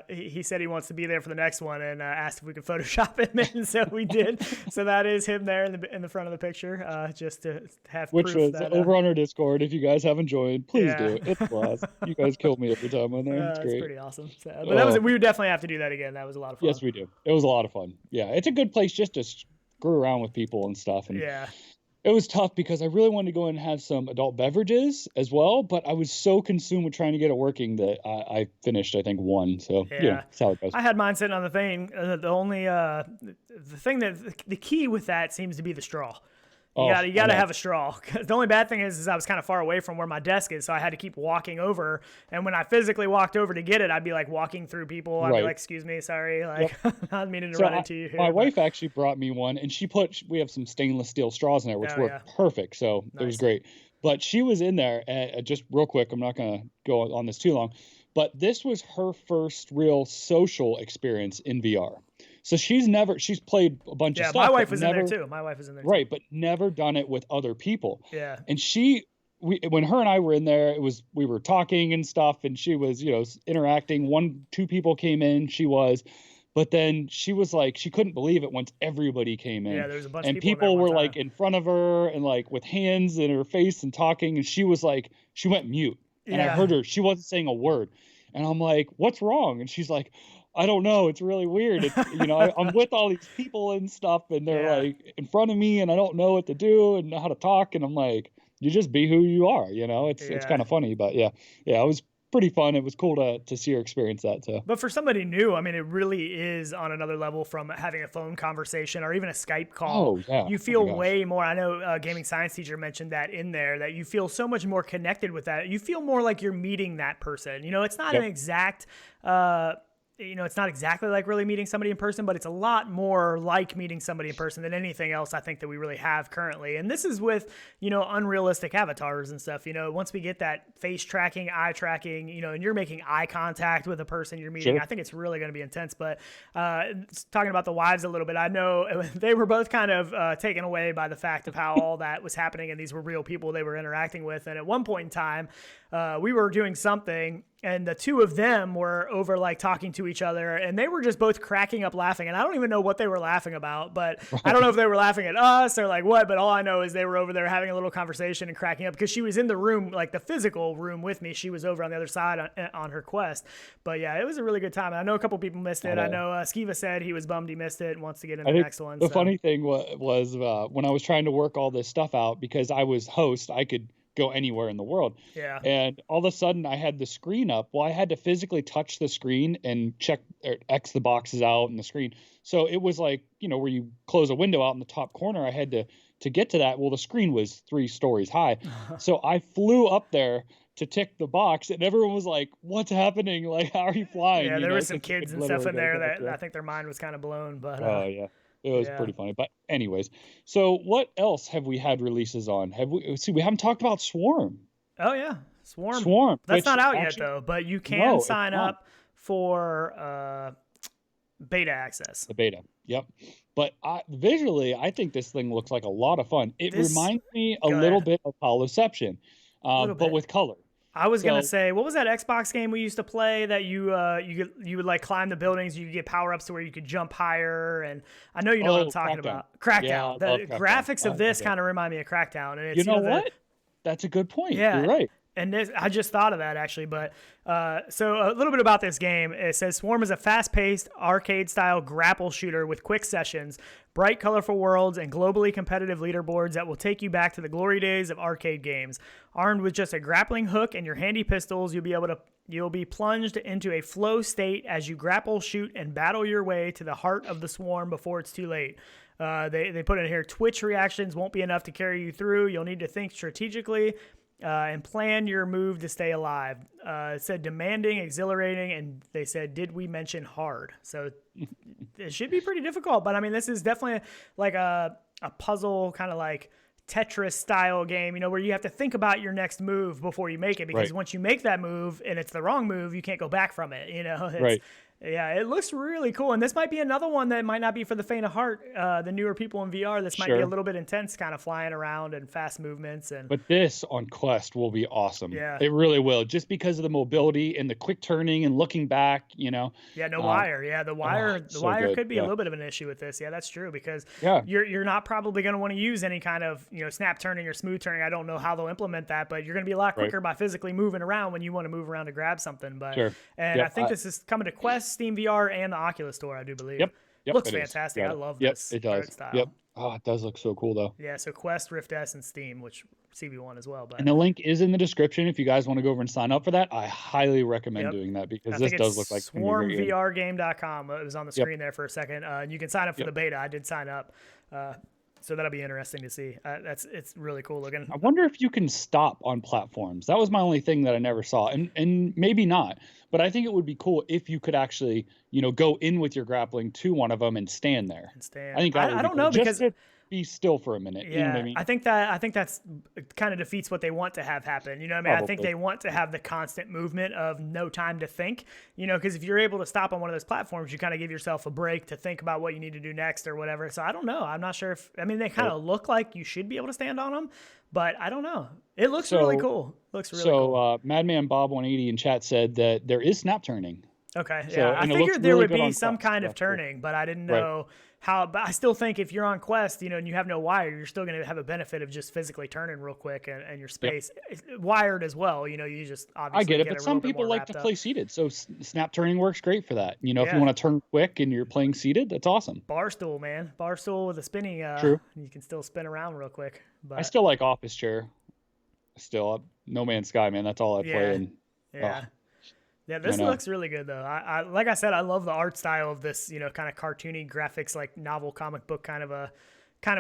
Speaker 2: he wants to be there for the next one and asked if we could Photoshop him in. So we did. So that is him there in the front of the picture, just to have
Speaker 1: which
Speaker 2: proof
Speaker 1: was
Speaker 2: that,
Speaker 1: over on our Discord. If you guys haven't joined, please do. It's a blast. You guys killed me every time on there. It's great.
Speaker 2: It's pretty awesome. So, but that was we would definitely have to do that again. That was a lot of fun.
Speaker 1: Yes, we do. It was a lot of fun. Yeah, it's a good place just to screw around with people and stuff. And it was tough because I really wanted to go and have some adult beverages as well, but I was so consumed with trying to get it working that I finished, I think, one. So that's how it goes.
Speaker 2: I had mine sitting on the thing. The key with that seems to be the straw. You got to have a straw. The only bad thing is I was kind of far away from where my desk is, so I had to keep walking over. And when I physically walked over to get it, I'd be like walking through people. I'd be like, "Excuse me, sorry, like not meaning to run into you here."
Speaker 1: My wife actually brought me one, and we have some stainless steel straws in there, which work perfect. So it was great. But she was in there, and just real quick, I'm not going to go on this too long, but this was her first real social experience in VR. So she's played a bunch of stuff.
Speaker 2: My wife was in there too.
Speaker 1: Right, but never done it with other people.
Speaker 2: Yeah.
Speaker 1: And when her and I were in there, we were talking and stuff, and she was, interacting. 2 people came in, but then she was like, she couldn't believe it once everybody came in.
Speaker 2: Yeah, there was a bunch
Speaker 1: of
Speaker 2: people.
Speaker 1: And people were like in front of her and like with hands in her face and talking, and she was like, she went mute. And I heard her, she wasn't saying a word. And I'm like, what's wrong? And she's like, I don't know. It's really weird. I'm with all these people and stuff, and they're like in front of me, and I don't know what to do and how to talk. And I'm like, you just be who you are. It's kind of funny, but yeah, it was pretty fun. It was cool to see her experience that too.
Speaker 2: But for somebody new, I mean, it really is on another level from having a phone conversation or even a Skype call.
Speaker 1: Oh, yeah.
Speaker 2: You feel way more. I know gaming science teacher mentioned that in there, that you feel so much more connected with that. You feel more like you're meeting that person. It's not an exact it's not exactly like really meeting somebody in person, but it's a lot more like meeting somebody in person than anything else I think that we really have currently. And this is with, unrealistic avatars and stuff. Once we get that face tracking, eye tracking, and you're making eye contact with a person you're meeting, I think it's really going to be intense. But talking about the wives a little bit, I know they were both kind of taken away by the fact of how all that was happening, and these were real people they were interacting with. And at one point in time, we were doing something, and the 2 of them were over like talking to each other, and they were just both cracking up laughing. And I don't even know what they were laughing about, but I don't know if they were laughing at us or like what, but all I know is they were over there having a little conversation and cracking up because she was in the room, like the physical room with me. She was over on the other side on her quest. But yeah, it was a really good time. And I know a couple people missed it. I know Skiva said he was bummed he missed it and wants to get in the next one.
Speaker 1: The funny thing was when I was trying to work all this stuff out, because I was host, I could go anywhere in the world.
Speaker 2: Yeah.
Speaker 1: And all of a sudden I had the screen up. Well, I had to physically touch the screen and check or X the boxes out in the screen. So it was like, where you close a window out in the top corner, I had to get to that. Well, the screen was 3 stories high. So I flew up there to tick the box, and everyone was like, what's happening? Like, how are you flying?
Speaker 2: Yeah, there were some kids and stuff in there that I think their mind was kind of blown, but
Speaker 1: yeah. It was pretty funny. But anyways, so what else have we had releases on? We haven't talked about Swarm.
Speaker 2: Oh yeah, Swarm. That's not out yet though, but you can sign up for beta access.
Speaker 1: The beta. Yep. But visually, I think this thing looks like a lot of fun. It reminds me a little bit of Holoception, but with color.
Speaker 2: I was gonna say, what was that Xbox game we used to play that you would like climb the buildings, you could get power ups to where you could jump higher, and I know you know what I'm talking about. Crackdown.
Speaker 1: Yeah,
Speaker 2: The graphics of this
Speaker 1: Crackdown.
Speaker 2: kind of remind me of Crackdown, and it's,
Speaker 1: you know what? That's a good point.
Speaker 2: Yeah,
Speaker 1: you're right.
Speaker 2: And this, I just thought of that actually, but so a little bit about this game. It says Swarm is a fast-paced, arcade-style grapple shooter with quick sessions, bright, colorful worlds, and globally competitive leaderboards that will take you back to the glory days of arcade games. Armed with just a grappling hook and your handy pistols, you'll be plunged into a flow state as you grapple, shoot, and battle your way to the heart of the swarm before it's too late. They put in here, Twitch reactions won't be enough to carry you through. You'll need to think strategically and plan your move to stay alive. It said demanding, exhilarating, and they said, did we mention hard? So it should be pretty difficult, but I mean, this is definitely like a puzzle kind of like Tetris style game, you know, where you have to think about your next move before you make it, because once you make that move and it's the wrong move, you can't go back from it, you know? Yeah, it looks really cool. And this might be another one that might not be for the faint of heart. The newer people in VR, this might be a little bit intense, kind of flying around and fast movements. But
Speaker 1: this on Quest will be awesome.
Speaker 2: Yeah.
Speaker 1: It really will, just because of the mobility and the quick turning and looking back, you know.
Speaker 2: Yeah, no wire. Yeah, the wire could be a little bit of an issue with this. Yeah, that's true, because you're not probably going to want to use any kind of, you know, snap turning or smooth turning. I don't know how they'll implement that, but you're going to be a lot quicker by physically moving around when you want to move around to grab something. But I think this is coming to Quest, SteamVR, and the Oculus Store, I do believe.
Speaker 1: Yep,
Speaker 2: looks fantastic. I love this.
Speaker 1: It does.
Speaker 2: Style.
Speaker 1: Yep. Oh, it does look so cool though.
Speaker 2: Yeah. So Quest, Rift S, and Steam, which CV1 as well. But
Speaker 1: and the link is in the description if you guys want to go over and sign up for that. I highly recommend doing that, because this does look like
Speaker 2: swarmvrgame.com. It was on the screen there for a second. You can sign up for the beta. I did sign up. So that'll be interesting to see. It's really cool looking.
Speaker 1: I wonder if you can stop on platforms. That was my only thing that I never saw, and maybe not. But I think it would be cool if you could actually, you know, go in with your grappling to one of them and stand there. I think that would be cool.
Speaker 2: Because
Speaker 1: just be still for a minute.
Speaker 2: Yeah,
Speaker 1: you know what I mean?
Speaker 2: I think that's kind of defeats what they want to have happen. You know what I mean? Probably. I think they want to have the constant movement of no time to think, you know, because if you're able to stop on one of those platforms, you kind of give yourself a break to think about what you need to do next or whatever. So I don't know. I'm not sure if, I mean, they kind of look like you should be able to stand on them, but I don't know. It looks really cool. Looks really cool.
Speaker 1: Madman Bob 180 in chat said that there is snap turning.
Speaker 2: Okay. Yeah. I figured there would be some kind of turning, but I didn't know how. But I still think if you're on Quest, you know, and you have no wire, you're still going to have a benefit of just physically turning real quick and your space wired as well. You know, you just obviously
Speaker 1: I get it, but some people like to play seated, so snap turning works great for that. You know, if you want to turn quick and you're playing seated, that's awesome.
Speaker 2: Barstool, man, barstool with a spinning.
Speaker 1: True.
Speaker 2: You can still spin around real quick. But
Speaker 1: I still like office chair. Still, No Man's Sky, man. That's all I play. And,
Speaker 2: yeah. Yeah, this looks really good though. I like I said, I love the art style of this, you know, kind of cartoony graphics, like novel comic book kind of a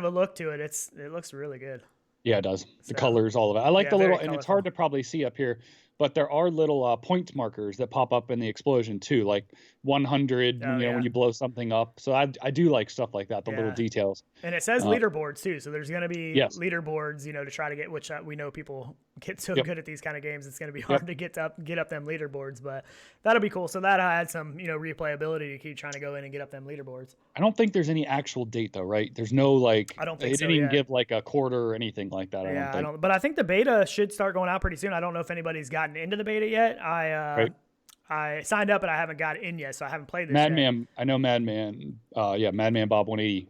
Speaker 2: look to it. It looks really good.
Speaker 1: Yeah, it does. The colors, all of it. I like the little, and it's hard to probably see up here, but there are little point markers that pop up in the explosion too, like 100, you know, when you blow something up. So I do like stuff like that, the little details.
Speaker 2: And it says leaderboards too, so there's going to be leaderboards, you know, to try to get, which we know people get so good at these kind of games, it's going to be hard to get up them leaderboards, but that'll be cool. So that'll add some, you know, replayability to keep trying to go in and get up them leaderboards.
Speaker 1: I don't think there's any actual date though, right? There's no like,
Speaker 2: I don't think
Speaker 1: they didn't even give like a quarter or anything like that.
Speaker 2: I don't think. But I think the beta should start going out pretty soon. I don't know if anybody's gotten into the beta yet. I signed up, but I haven't got in yet, so I haven't played this
Speaker 1: yet. I know Madman. Madman Bob 180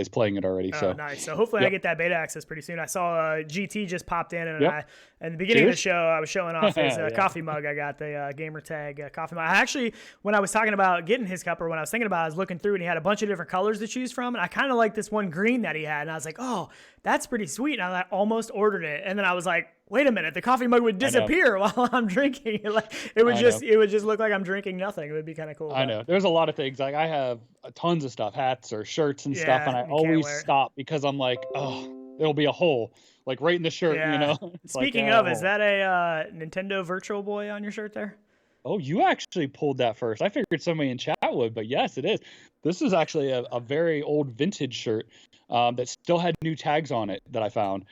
Speaker 1: is playing it already. So
Speaker 2: nice. So hopefully I get that beta access pretty soon. I saw GT just popped in, and in the beginning of the show, I was showing off his coffee mug. I got the gamer tag coffee mug. I actually, when I was talking about getting his cup, or when I was thinking about it, I was looking through, and he had a bunch of different colors to choose from, and I kind of like this one green that he had, and I was like, oh, that's pretty sweet. And I almost ordered it, and then I was like, wait a minute, the coffee mug would disappear while I'm drinking. Like it would just look like I'm drinking nothing. It would be kind of cool.
Speaker 1: I know. There's a lot of things. Like I have tons of stuff, hats or shirts and stuff, and I always stop because I'm like, oh, there'll be a hole like right in the shirt, you know.
Speaker 2: Speaking of, is that a Nintendo Virtual Boy on your shirt there?
Speaker 1: Oh, you actually pulled that first. I figured somebody in chat would, but yes, it is. This is actually a very old vintage shirt that still had new tags on it that I found.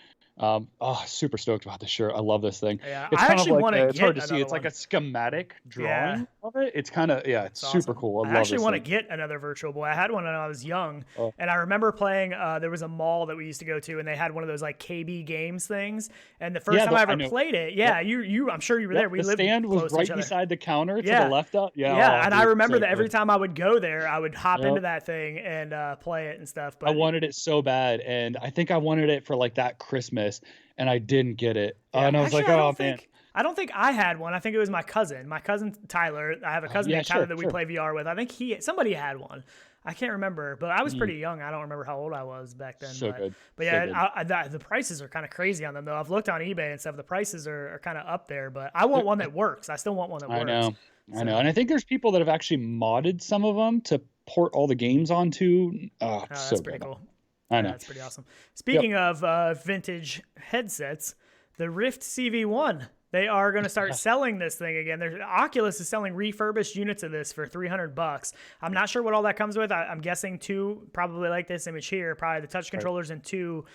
Speaker 1: Super stoked about this shirt. I love this thing.
Speaker 2: Yeah,
Speaker 1: It's
Speaker 2: I
Speaker 1: kind of
Speaker 2: actually
Speaker 1: like
Speaker 2: want to
Speaker 1: it's
Speaker 2: get
Speaker 1: hard to see.
Speaker 2: another
Speaker 1: It's like
Speaker 2: one.
Speaker 1: a schematic
Speaker 2: Yeah.
Speaker 1: drawing of it. It's kind of it's super
Speaker 2: Awesome.
Speaker 1: cool. I
Speaker 2: I
Speaker 1: love
Speaker 2: actually
Speaker 1: this
Speaker 2: want to
Speaker 1: thing.
Speaker 2: get another Virtual Boy. I had one when I was young,
Speaker 1: Oh,
Speaker 2: and I remember playing. There was a mall that we used to go to, and they had one of those like KB Games things. And the first
Speaker 1: yeah,
Speaker 2: time I
Speaker 1: I
Speaker 2: ever
Speaker 1: know.
Speaker 2: played it,
Speaker 1: Yep,
Speaker 2: yeah, I'm sure you were
Speaker 1: yep.
Speaker 2: there. We
Speaker 1: The
Speaker 2: lived
Speaker 1: stand was
Speaker 2: close to each
Speaker 1: right
Speaker 2: other.
Speaker 1: beside the counter to the
Speaker 2: Yeah,
Speaker 1: left up. Yeah,
Speaker 2: yeah,
Speaker 1: oh,
Speaker 2: and I
Speaker 1: dude,
Speaker 2: remember
Speaker 1: so
Speaker 2: that every
Speaker 1: good.
Speaker 2: time I would go there, I would hop into
Speaker 1: Yep.
Speaker 2: that thing and play it and stuff.
Speaker 1: I
Speaker 2: But
Speaker 1: wanted it so bad, and I think I wanted it for like that Christmas, and I didn't get it.
Speaker 2: yeah,
Speaker 1: And I was
Speaker 2: actually,
Speaker 1: like, oh man.
Speaker 2: I don't think I had one. I think it was my cousin. My cousin Tyler. I have a cousin
Speaker 1: Yeah,
Speaker 2: named Tyler
Speaker 1: sure,
Speaker 2: that we
Speaker 1: sure.
Speaker 2: play VR with. I think somebody had one. I can't remember, but I was
Speaker 1: Mm,
Speaker 2: pretty young. I don't remember how old I was back then.
Speaker 1: so good,
Speaker 2: But
Speaker 1: so good.
Speaker 2: yeah, the prices are kind of crazy on them though. I've looked on eBay and stuff. The prices are kind of up there, but I want one that works. I still want one that
Speaker 1: I
Speaker 2: works.
Speaker 1: know, I know,
Speaker 2: So
Speaker 1: and I think there's people that have actually modded some of them to port all the games onto. So
Speaker 2: that's pretty
Speaker 1: good.
Speaker 2: cool.
Speaker 1: I
Speaker 2: Yeah,
Speaker 1: know.
Speaker 2: that's pretty awesome.
Speaker 1: Yep.
Speaker 2: Speaking of vintage headsets, the Rift CV1. They are going to start selling this thing again. Oculus is selling refurbished units of this for $300. I'm not sure what all that comes with. I'm guessing two, probably like this image here, probably the touch controllers and two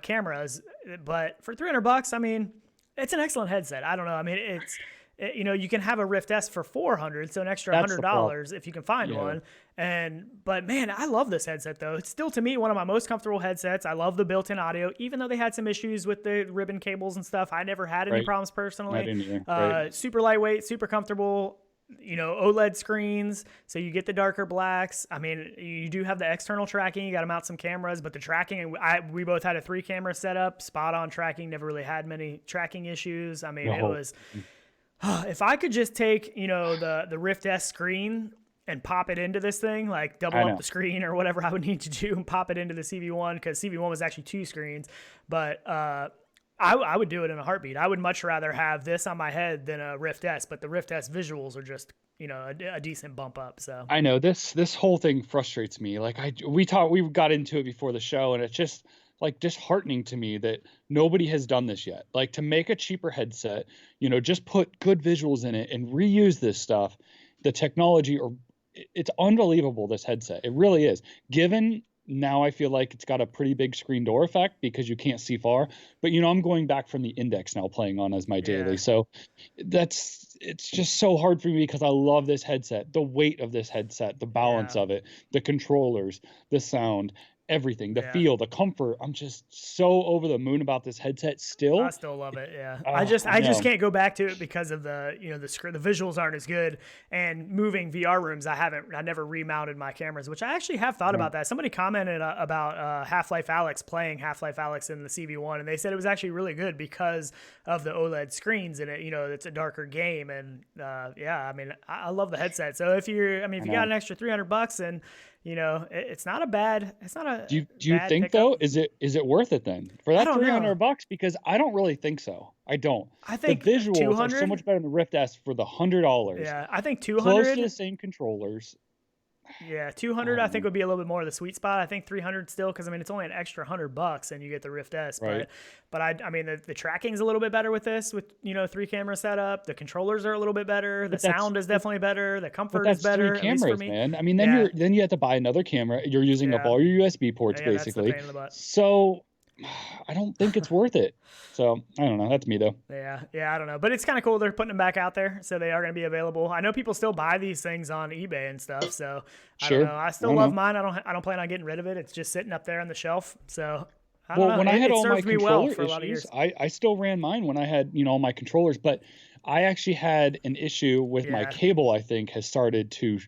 Speaker 2: cameras. But for $300, I mean, it's an excellent headset. I don't know. I mean, you can have a Rift S for $400, so an extra
Speaker 1: That's the problem.
Speaker 2: $100 if you can find
Speaker 1: Yeah.
Speaker 2: one. But man, I love this headset though. It's still to me one of my most comfortable headsets. I love the built-in audio, even though they had some issues with the ribbon cables and stuff. I never had any
Speaker 1: Right.
Speaker 2: problems
Speaker 1: I
Speaker 2: personally.
Speaker 1: didn't either. Right.
Speaker 2: Super lightweight, super comfortable. OLED screens, so you get the darker blacks. I mean, you do have the external tracking. You got to mount some cameras, but the tracking, we both had a 3-camera setup, spot on tracking. Never really had many tracking issues. I mean, it
Speaker 1: No.
Speaker 2: was. If I could just take, the Rift S screen and pop it into this thing, like double
Speaker 1: I
Speaker 2: up
Speaker 1: know.
Speaker 2: the screen or whatever I would need to do and pop it into the CV1, because CV1 was actually 2 screens. But I would do it in a heartbeat. I would much rather have this on my head than a Rift S, but the Rift S visuals are just, a decent bump up. So
Speaker 1: I know this whole thing frustrates me. Like we got into it before the show, and it's just like disheartening to me that nobody has done this yet. Like to make a cheaper headset, just put good visuals in it and reuse this stuff. The technology, it's unbelievable, this headset. It really is. Given now I feel like it's got a pretty big screen door effect because you can't see far. But I'm going back from the Index now playing on as my daily.
Speaker 2: yeah,
Speaker 1: So it's just so hard for me because I love this headset, the weight of this headset, the balance
Speaker 2: yeah,
Speaker 1: of it, the controllers, the sound, everything, the
Speaker 2: yeah.
Speaker 1: feel, the comfort. I'm just so over the moon about this headset
Speaker 2: I
Speaker 1: still.
Speaker 2: still love it. Yeah.
Speaker 1: Oh,
Speaker 2: I just
Speaker 1: know.
Speaker 2: can't go back to it because of the visuals aren't as good, and moving VR rooms. I never remounted my cameras, which I actually have thought
Speaker 1: Yeah.
Speaker 2: about that. Somebody commented about Half-Life Alyx, playing Half-Life Alyx in the CV1, and they said it was actually really good because of the OLED screens in it. It's a darker game. And yeah, I mean, I love the headset. So if you
Speaker 1: I
Speaker 2: got
Speaker 1: know.
Speaker 2: an extra $300 and it's not a bad
Speaker 1: Do you
Speaker 2: bad
Speaker 1: think
Speaker 2: pickup.
Speaker 1: though, is it worth it then for
Speaker 2: I
Speaker 1: that
Speaker 2: don't know.
Speaker 1: $300? Because I don't really think so. I don't.
Speaker 2: I
Speaker 1: The
Speaker 2: think
Speaker 1: visuals are so
Speaker 2: 200.
Speaker 1: much better than the Rift S for the $100.
Speaker 2: Yeah, I think
Speaker 1: Close to the
Speaker 2: 200.
Speaker 1: same controllers.
Speaker 2: Yeah,
Speaker 1: I
Speaker 2: 200 I
Speaker 1: don't
Speaker 2: think
Speaker 1: know.
Speaker 2: would be a little bit more of the sweet spot. I think 300 still, because I mean it's only an extra $100 and you get the Rift S.
Speaker 1: Right.
Speaker 2: But I mean the tracking's a little bit better with this, with 3-camera setup. The controllers are a little bit better. The
Speaker 1: But that's
Speaker 2: sound is definitely better. The
Speaker 1: but
Speaker 2: comfort is
Speaker 1: that's
Speaker 2: better,
Speaker 1: three
Speaker 2: at least for
Speaker 1: cameras,
Speaker 2: me.
Speaker 1: man. I mean,
Speaker 2: Yeah,
Speaker 1: then you have to buy another camera. You're using up
Speaker 2: yeah,
Speaker 1: all your USB ports
Speaker 2: yeah. That's the
Speaker 1: basically.
Speaker 2: pain in the butt.
Speaker 1: So I don't think it's worth it. So I don't know. That's me though.
Speaker 2: Yeah, I don't know, but it's kind of cool they're putting them back out there, so they are going to be available. I know people still buy these things on eBay and stuff, so I don't
Speaker 1: Sure.
Speaker 2: know. I
Speaker 1: I
Speaker 2: still
Speaker 1: don't
Speaker 2: love
Speaker 1: know.
Speaker 2: mine. I don't plan on getting rid of it. It's just sitting up there on the shelf, so I don't
Speaker 1: Well,
Speaker 2: know.
Speaker 1: when I had
Speaker 2: It
Speaker 1: all my
Speaker 2: served me well
Speaker 1: controller
Speaker 2: for a lot of
Speaker 1: issues,
Speaker 2: years.
Speaker 1: I still ran mine when I had, all my controllers, but I actually had an issue with my
Speaker 2: Yeah,
Speaker 1: cable, I think, has started to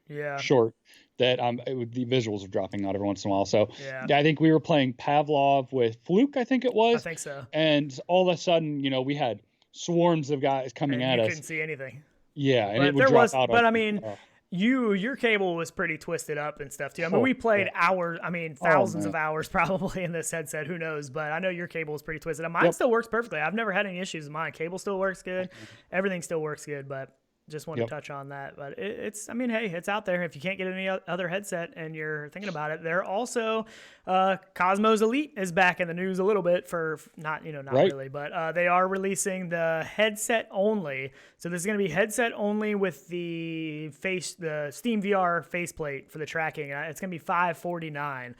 Speaker 2: yeah,
Speaker 1: short that the visuals are dropping out every once in a while. So
Speaker 2: yeah.
Speaker 1: yeah, I think we were playing Pavlov with Fluke, I think it
Speaker 2: I
Speaker 1: was,
Speaker 2: think so.
Speaker 1: and all of a sudden, we had swarms of guys coming
Speaker 2: And
Speaker 1: at
Speaker 2: you
Speaker 1: us.
Speaker 2: couldn't see anything.
Speaker 1: Yeah, and it
Speaker 2: But
Speaker 1: would
Speaker 2: there
Speaker 1: drop
Speaker 2: was,
Speaker 1: out
Speaker 2: but
Speaker 1: on.
Speaker 2: I mean,
Speaker 1: Oh,
Speaker 2: your cable was pretty twisted up and stuff too. I mean,
Speaker 1: oh
Speaker 2: we
Speaker 1: yeah.
Speaker 2: played hours, I mean,
Speaker 1: Oh
Speaker 2: thousands of
Speaker 1: man.
Speaker 2: hours probably in this headset. Who knows? But I know your cable is pretty twisted up. Mine
Speaker 1: Yep.
Speaker 2: still works perfectly. I've never had any issues with mine. Cable still works good. Everything still works good, but just wanted
Speaker 1: Yep.
Speaker 2: to touch on that. But I mean, hey, it's out there. If you can't get any other headset and you're thinking about it, they're also, Cosmos Elite is back in the news a little bit for not
Speaker 1: Right.
Speaker 2: really, but they are releasing the headset only. So this is going to be headset only with the Steamvr faceplate for the tracking. It's going to be $549.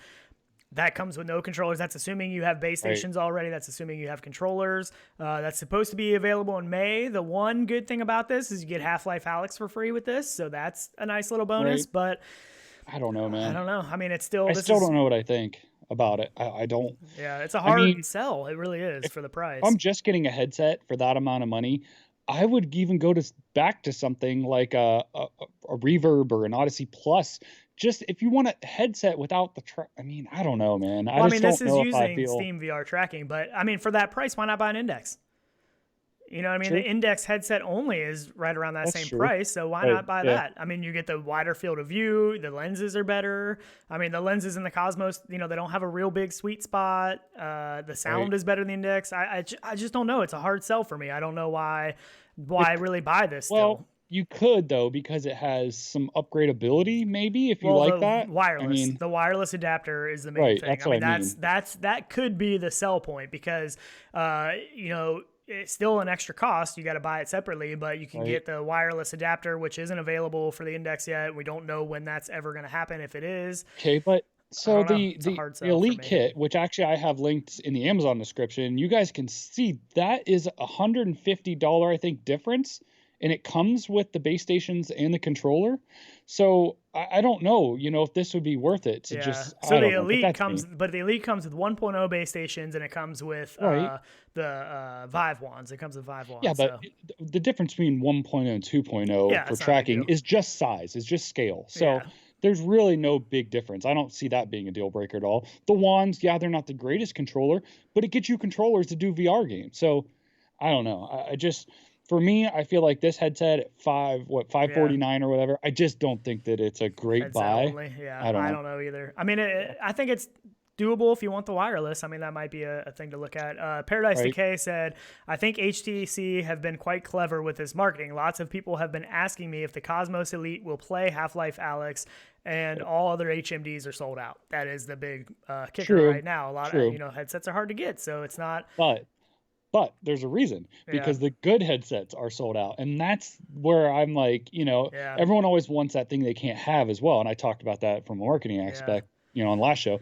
Speaker 2: That comes with no controllers. That's assuming you have base stations already. That's assuming you have controllers. That's supposed to be available in May. The one good thing about this is you get Half-Life Alyx for free with this, so that's a nice little bonus. But
Speaker 1: I don't know, man.
Speaker 2: I don't know. I mean, it's still.
Speaker 1: I still don't know what I think about it. I don't.
Speaker 2: Yeah, it's a hard sell. It really is for the price.
Speaker 1: If I'm just getting a headset for that amount of money, I would even go back to something like a Reverb or an Odyssey Plus. Just if you want a headset without the I mean, I don't know, man.
Speaker 2: Well, I mean, this is using Steamvr tracking, but I mean, for that price, why not buy an Index? You know what I mean? True. The Index headset only is right around that same price, so why not buy that? I mean, you get the wider field of view, the lenses are better. I mean, the lenses in the Cosmos, you know, they don't have a real big sweet spot. The sound is better than the Index. I just don't know. It's a hard sell for me. I don't know why I really buy this still.
Speaker 1: You could, though, because it has some upgradability, maybe, if you like that.
Speaker 2: Wireless. I mean, the wireless adapter is the main thing.
Speaker 1: That's what I mean.
Speaker 2: That could be the sell point because, you know, it's still an extra cost. You got to buy it separately, but you can get the wireless adapter, which isn't available for the Index yet. We don't know when that's ever going to happen, if it is.
Speaker 1: Okay, but so the Elite kit, which actually I have linked in the Amazon description, you guys can see that is $150, I think, difference. And it comes with the base stations and the controller. So I don't know, you know, if this would be worth it to just.
Speaker 2: So the Elite comes, but the Elite comes with 1.0 base stations, and it comes with the Vive wands. It comes with Vive wands.
Speaker 1: Yeah, but the difference between 1.0 and 2.0 for tracking is just size, is just scale. So there's really no big difference. I don't see that being a deal breaker at all. The wands, they're not the greatest controller, but it gets you controllers to do VR games. So I don't know. I just. For me, I feel like this headset at $549 or whatever. I just don't think that it's a great buy.
Speaker 2: Only. Yeah, I don't know either. I mean, I think it's doable if you want the wireless. I mean, that might be a thing to look at. Paradise Decay said, I think HTC have been quite clever with this marketing. Lots of people have been asking me if the Cosmos Elite will play Half-Life Alyx, and all other HMDs are sold out. That is the big kicker right now. A lot of headsets are hard to get, so it's not.
Speaker 1: But there's a reason, because the good headsets are sold out. And that's where I'm like, everyone always wants that thing they can't have as well. And I talked about that from a marketing aspect, on the last show.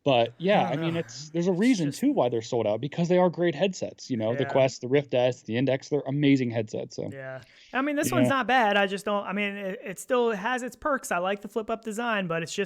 Speaker 1: But I mean, there's a reason too why they're sold out, because they are great headsets. The Quest, the Rift S, the Index, they're amazing headsets. So
Speaker 2: I mean, this one's not bad. I just don't. I mean, it still has its perks. I like the flip up design, but it's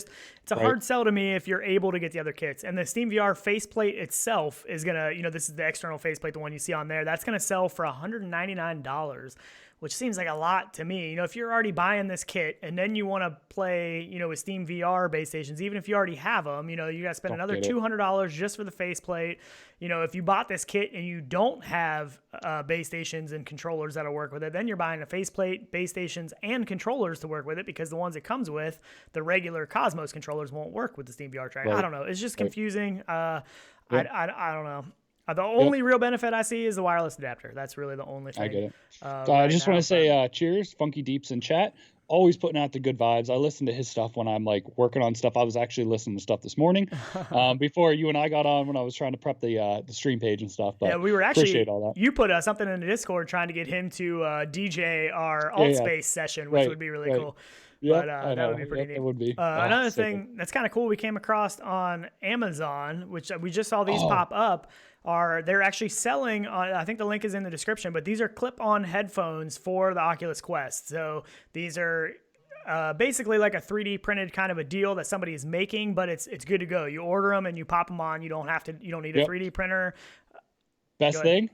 Speaker 2: a hard sell to me if you're able to get the other kits. And the Steamvr faceplate itself is gonna, this is the external faceplate, the one you see on there. That's gonna sell for $199. Which seems like a lot to me. If you're already buying this kit and then you want to play, with Steam VR base stations, even if you already have them, you got to spend another $200 just for the faceplate. If you bought this kit and you don't have base stations and controllers that'll work with it, then you're buying a faceplate, base stations, and controllers to work with it, because the ones it comes with, the regular Cosmos controllers, won't work with the Steam VR track. I don't know. It's just confusing. I don't know. The only real benefit I see is the wireless adapter. That's really the only thing.
Speaker 1: I get it. I just want to say cheers, Funky Deeps in chat. Always putting out the good vibes. I listen to his stuff when I'm working on stuff. I was actually listening to stuff this morning before you and I got on, when I was trying to prep the stream page and stuff. But
Speaker 2: we were actually,
Speaker 1: appreciate all that.
Speaker 2: You put something in the Discord trying to get him to DJ our Altspace session, which would be really cool.
Speaker 1: Yeah,
Speaker 2: but that would be pretty neat.
Speaker 1: It would be.
Speaker 2: Another thing that's kind of cool we came across on Amazon, which we just saw these pop up, they're actually selling on, I think the link is in the description, but these are clip-on headphones for the Oculus Quest. So these are basically like a 3D printed kind of a deal that somebody is making, but it's good to go. You order them and you pop them on. You don't need a 3D printer.
Speaker 1: Best thing?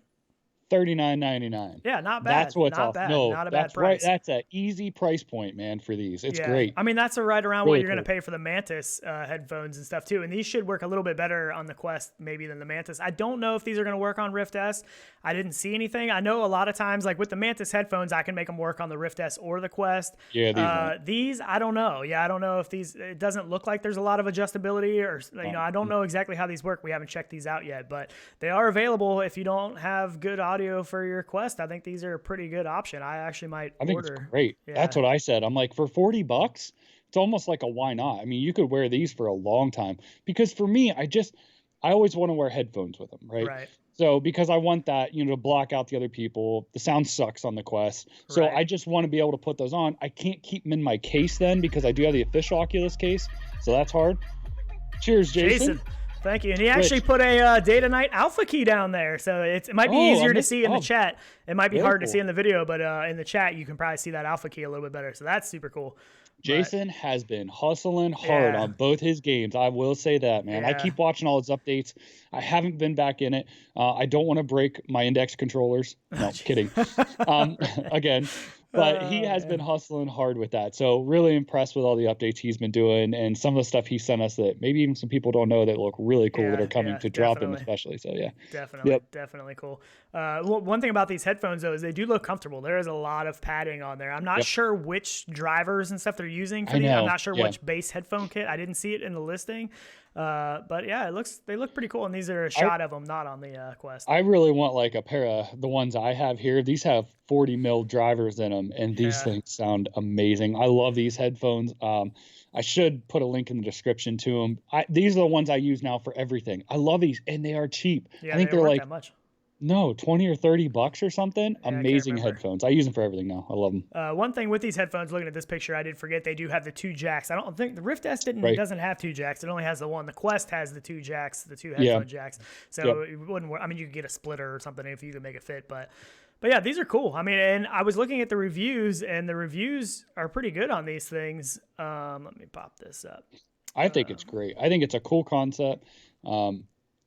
Speaker 1: $39.99.
Speaker 2: Yeah, not bad.
Speaker 1: That's what's
Speaker 2: not
Speaker 1: off.
Speaker 2: Bad.
Speaker 1: No,
Speaker 2: not a
Speaker 1: that's
Speaker 2: bad price.
Speaker 1: Right. That's an easy price point, man, for these. It's great.
Speaker 2: I mean, that's right around
Speaker 1: really
Speaker 2: what you're going to pay for the Mantis headphones and stuff too. And these should work a little bit better on the Quest maybe than the Mantis. I don't know if these are going to work on Rift S. I didn't see anything. I know a lot of times, like with the Mantis headphones, I can make them work on the Rift S or the Quest.
Speaker 1: Yeah,
Speaker 2: these I don't know. I don't know if these. It doesn't look like there's a lot of adjustability, or I don't know exactly how these work. We haven't checked these out yet, but they are available if you don't have good audio for your Quest. I think these are a pretty good option. I actually might order.
Speaker 1: It's great. That's what I said. I'm like, for $40, it's almost like a why not? I mean, you could wear these for a long time, because for me, I always want to wear headphones with them, right? So because I want that, to block out the other people. The sound sucks on the Quest. So I just want to be able to put those on. I can't keep them in my case then, because I do have the official Oculus case. So that's hard. Cheers, Jason.
Speaker 2: Thank you. And he actually put a day to night alpha key down there. So it might be easier to see in the chat. It might be hard to see in the video, but in the chat, you can probably see that alpha key a little bit better. So that's super cool.
Speaker 1: Jason has been hustling hard on both his games. I will say that, man. I keep watching all his updates. I haven't been back in it. I don't want to break my index controllers. No, kidding. Again. But he has been hustling hard with that. So really impressed with all the updates he's been doing and some of the stuff he sent us that maybe even some people don't know that look really cool that are coming to drop him especially. So
Speaker 2: definitely cool. One thing about these headphones though is they do look comfortable. There is a lot of padding on there. I'm not sure which drivers and stuff they're using for these. I'm not sure which base headphone kit. I didn't see it in the listing. But yeah, they look pretty cool, and these are a shot of them, not on the Quest.
Speaker 1: I really want like a pair of the ones I have here. These have 40 mil drivers in them, and these things sound amazing. I love these headphones. I should put a link in the description to them. These are the ones I use now for everything. I love these, and they are cheap.
Speaker 2: Yeah,
Speaker 1: I think
Speaker 2: they're
Speaker 1: like
Speaker 2: that much.
Speaker 1: No, 20 or 30 bucks or something. Yeah, amazing headphones. I use them for everything now. I love them.
Speaker 2: One thing with these headphones, looking at this picture, I did forget they do have the 2 jacks. I don't think the Rift S doesn't have 2 jacks. It only has the one. The Quest has the 2 jacks, the 2 headphone jacks. So it wouldn't work. I mean, you could get a splitter or something if you could make it fit, but yeah, these are cool. I mean, and I was looking at the reviews, and the reviews are pretty good on these things. Let me pop this up.
Speaker 1: I think it's great. I think it's a cool concept.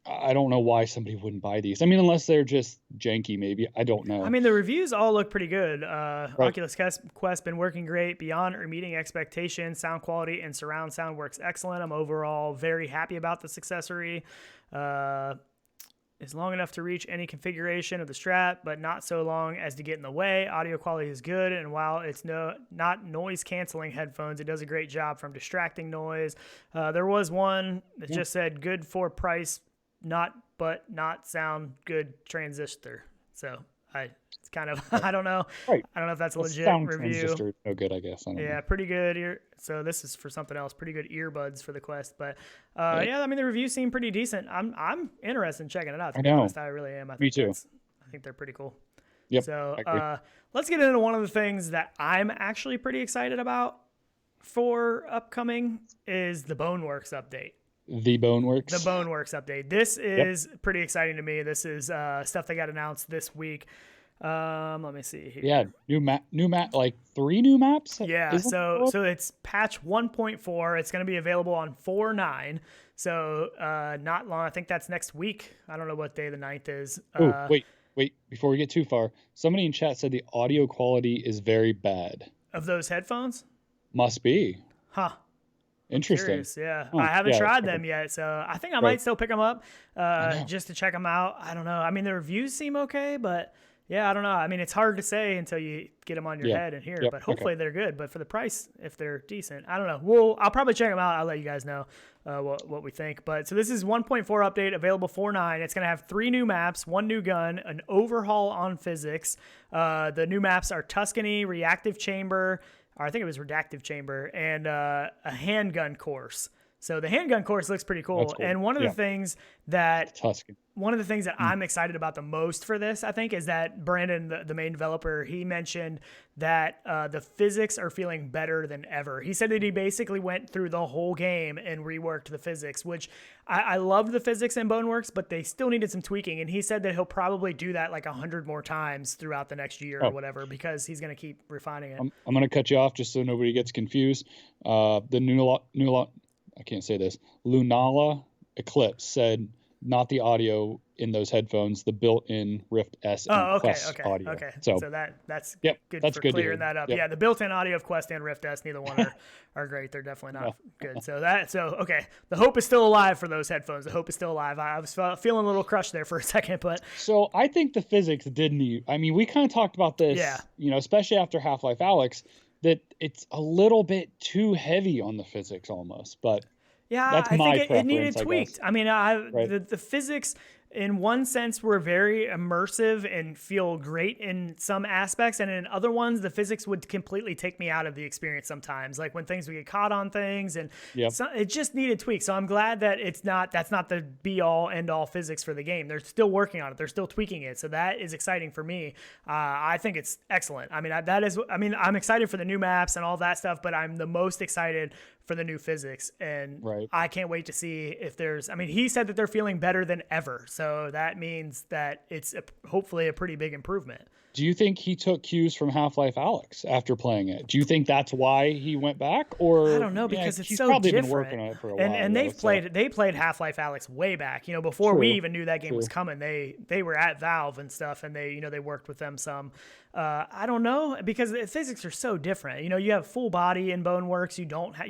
Speaker 1: I don't know why somebody wouldn't buy these. I mean, unless they're just janky, maybe. I don't know.
Speaker 2: I mean, the reviews all look pretty good. Oculus Quest been working great, beyond or meeting expectations. Sound quality and surround sound works excellent. I'm overall very happy about this accessory. It's long enough to reach any configuration of the strap, but not so long as to get in the way. Audio quality is good, and while it's not noise-canceling headphones, it does a great job from distracting noise. There was one that just said, good for price, not sound good transistor. So it's kind of I don't know. Right. I don't know if that's a legit sound review.
Speaker 1: Transistor, no good, I guess. I don't know.
Speaker 2: Pretty good. So this is for something else. Pretty good earbuds for the Quest, but I mean the reviews seem pretty decent. I'm interested in checking it out.
Speaker 1: I know.
Speaker 2: Honest, I really am.
Speaker 1: Me too.
Speaker 2: I think they're pretty cool.
Speaker 1: Yep.
Speaker 2: So let's get into one of the things that I'm actually pretty excited about for upcoming is the Boneworks update.
Speaker 1: The Boneworks
Speaker 2: update. This is pretty exciting to me. This is stuff that got announced this week. Let me see here.
Speaker 1: Yeah, new map, like 3 new maps.
Speaker 2: Yeah, so it's patch 1.4. It's going to be available on 4/9. So not long. I think that's next week. I don't know what day the 9th is.
Speaker 1: Wait. Before we get too far, somebody in chat said the audio quality is very bad.
Speaker 2: Of those headphones?
Speaker 1: Must be.
Speaker 2: Huh.
Speaker 1: Interesting.
Speaker 2: Yeah. I haven't tried them yet, so I think I might still pick them up just to check them out. I don't know. I mean, the reviews seem okay, but yeah, I don't know. I mean, it's hard to say until you get them on your head and hear, but hopefully they're good. But for the price, if they're decent, I don't know. I'll probably check them out. I'll let you guys know what we think. But so this is 1.4 update available 4/9. It's going to have 3 new maps, 1 new gun, an overhaul on physics. The new maps are Tuscany, Reactive Chamber, or I think it was Redactive Chamber, and a handgun course. So the handgun course looks pretty cool. And one of the things that I'm excited about the most for this, I think, is that Brandon, the main developer, he mentioned that the physics are feeling better than ever. He said that he basically went through the whole game and reworked the physics, which I loved the physics in Boneworks, but they still needed some tweaking. And he said that he'll probably do that like 100 more times throughout the next year or whatever, because he's going to keep refining it.
Speaker 1: I'm going to cut you off just so nobody gets confused. The I can't say this. Lunala Eclipse said not the audio in those headphones, the built-in Rift S and Quest audio.
Speaker 2: Okay. So that's good for clearing that up. Yep. Yeah, the built-in audio of Quest and Rift S, neither one are great. They're definitely not good. So the hope is still alive for those headphones. The hope is still alive. I was feeling a little crushed there for a second, but
Speaker 1: so I think the physics did need. I mean, we kind of talked about this, especially after Half-Life Alyx, that it's a little bit too heavy on the physics almost, but that's
Speaker 2: I think it needed tweaked. I mean, the physics in one sense were very immersive and feel great in some aspects, and in other ones the physics would completely take me out of the experience sometimes, like when things would get caught on things, and it just needed tweaks. So I'm glad that that's not the be all end all physics for the game. They're still working on it, they're still tweaking it, so that is exciting for me. I think it's excellent. I mean, I'm excited for the new maps and all that stuff, but I'm the most excited for the new physics. And
Speaker 1: Right.
Speaker 2: I can't wait to see if there's, I mean, he said that they're feeling better than ever. So that means that it's hopefully a pretty big improvement.
Speaker 1: Do you think he took cues from Half-Life Alyx after playing it? Do you think that's why he went back? Or
Speaker 2: I don't know, because it's
Speaker 1: he's
Speaker 2: so
Speaker 1: probably
Speaker 2: different.
Speaker 1: been working on it for a while.
Speaker 2: And they played Half-Life Alyx way back, you know, before we even knew that game was coming. They were at Valve and stuff, and they worked with them some. I don't know, because the physics are so different. You know, you have full body in Boneworks. You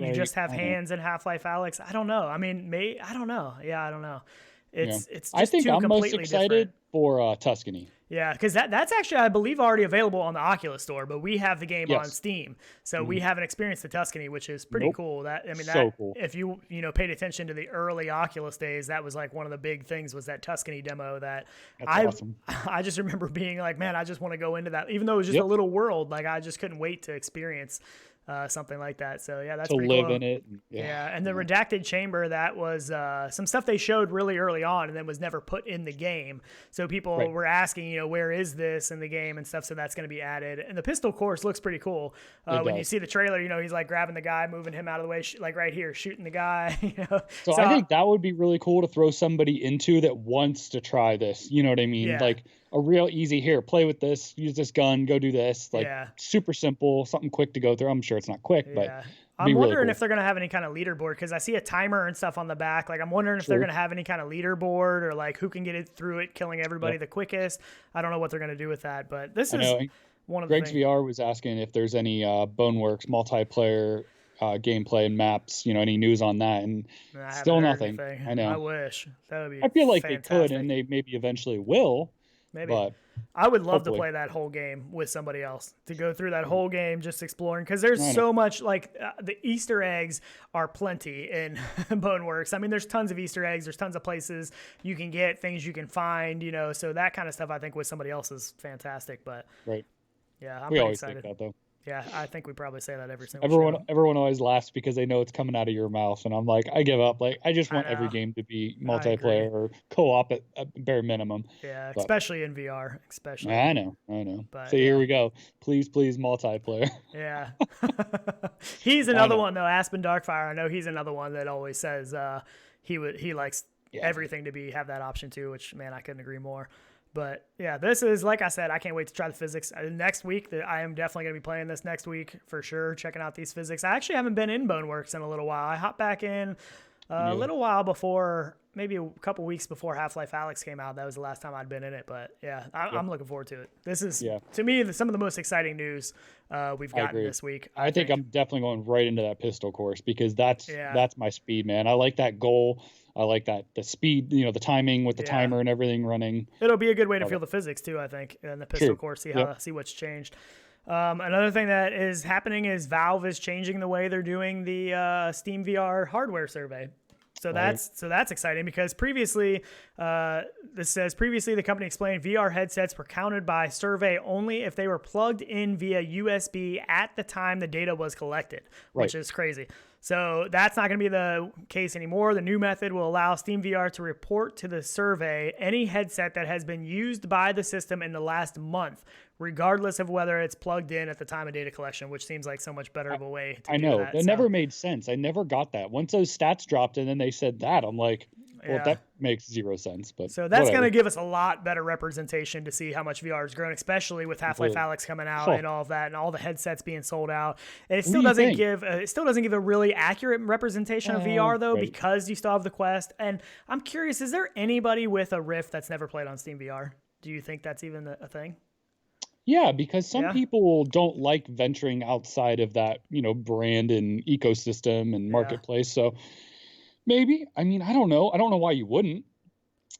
Speaker 2: you just have hands in Half-Life Alyx. I don't know. I mean, I don't know. Yeah, I don't know. It's just
Speaker 1: I think
Speaker 2: two
Speaker 1: I'm most
Speaker 2: completely
Speaker 1: excited
Speaker 2: different.
Speaker 1: for Tuscany.
Speaker 2: Yeah, because that's actually, I believe, already available on the Oculus store, but we have the game on Steam, so we haven't experienced the Tuscany, which is pretty cool.
Speaker 1: Cool.
Speaker 2: If you paid attention to the early Oculus days, that was like one of the big things was that Tuscany demo. That's awesome. I just remember being like, man, I just want to go into that, even though it was just a little world. Like I just couldn't wait to experience something like that. So yeah, that's pretty
Speaker 1: live
Speaker 2: cool.
Speaker 1: in it.
Speaker 2: Yeah, and the redacted chamber, that was some stuff they showed really early on and then was never put in the game. So people were asking, you know, where is this in the game and stuff. So that's going to be added. And the pistol course looks pretty cool. When you see the trailer, you know, he's like grabbing the guy, moving him out of the way, like right here, shooting the guy. You know?
Speaker 1: So I think that would be really cool to throw somebody into that wants to try this. You know what I mean?
Speaker 2: Yeah.
Speaker 1: Like a real easy, here, play with this, use this gun, go do this. Like super simple, something quick to go through. I'm sure it's not quick, but
Speaker 2: I'm wondering if they're going to have any kind of leaderboard, because I see a timer and stuff on the back. Like I'm wondering if they're going to have any kind of leaderboard, or like who can get it through it, killing everybody the quickest. I don't know what they're going to do with that, but this is one of the
Speaker 1: Greg's VR was asking if there's any Boneworks multiplayer gameplay and maps, you know, any news on that, and still nothing. I know.
Speaker 2: I wish. That would be
Speaker 1: I feel like
Speaker 2: fantastic.
Speaker 1: they could, and they maybe eventually will.
Speaker 2: Maybe.
Speaker 1: But
Speaker 2: I would love to play that whole game with somebody else, to go through that whole game just exploring, because there's so much, like the Easter eggs are plenty in Boneworks. I mean, there's tons of Easter eggs. There's tons of places you can get, things you can find, you know, so that kind of stuff I think with somebody else is fantastic. But yeah, I'm pretty excited.
Speaker 1: Think that, though.
Speaker 2: Yeah, I think we probably say that every single show.
Speaker 1: Everyone always laughs because they know it's coming out of your mouth, and I'm like, I give up. Like, I just want every game to be multiplayer or co-op at bare minimum.
Speaker 2: Yeah, especially in VR, especially.
Speaker 1: I know. But, so here we go. Please, multiplayer.
Speaker 2: Yeah. He's another one though. Aspen Darkfire. I know he's another one that always says he likes everything to have that option too. Which, man, I couldn't agree more. But yeah, this is, like I said, I can't wait to try the physics next week. I am definitely going to be playing this next week for sure, checking out these physics. I actually haven't been in Boneworks in a little while. I hopped back in a little while before, maybe a couple weeks before Half-Life Alyx came out. That was the last time I'd been in it. But yeah, I'm looking forward to it. This is, to me, some of the most exciting news we've gotten this week.
Speaker 1: I think I'm definitely going right into that pistol course, because that's my speed, man. I like that goal. I like that, the speed, you know, the timing with the timer and everything running. It'll be a good way to feel the physics too, I think, in the pistol course, see what's changed. Another thing that is happening is Valve is changing the way they're doing the Steamvr hardware survey. So that's exciting, because previously, this says previously the company explained VR headsets were counted by survey only if they were plugged in via USB at the time the data was collected, which is crazy. So that's not going to be the case anymore. The new method will allow SteamVR to report to the survey any headset that has been used by the system in the last month, regardless of whether it's plugged in at the time of data collection, which seems like so much better of a way to do that. It never made sense. I never got that. Once those stats dropped and then they said that, I'm like, well, that makes zero sense. But
Speaker 2: so that's going to give us a lot better representation to see how much VR has grown, especially with Half-Life Alyx coming out and all of that, and all the headsets being sold out. And it still doesn't give a really accurate representation of VR though, because you still have the Quest. And I'm curious, is there anybody with a Rift that's never played on SteamVR? Do you think that's even a thing?
Speaker 1: Yeah, because some people don't like venturing outside of that, you know, brand and ecosystem and marketplace. So maybe, I mean, I don't know. I don't know why you wouldn't.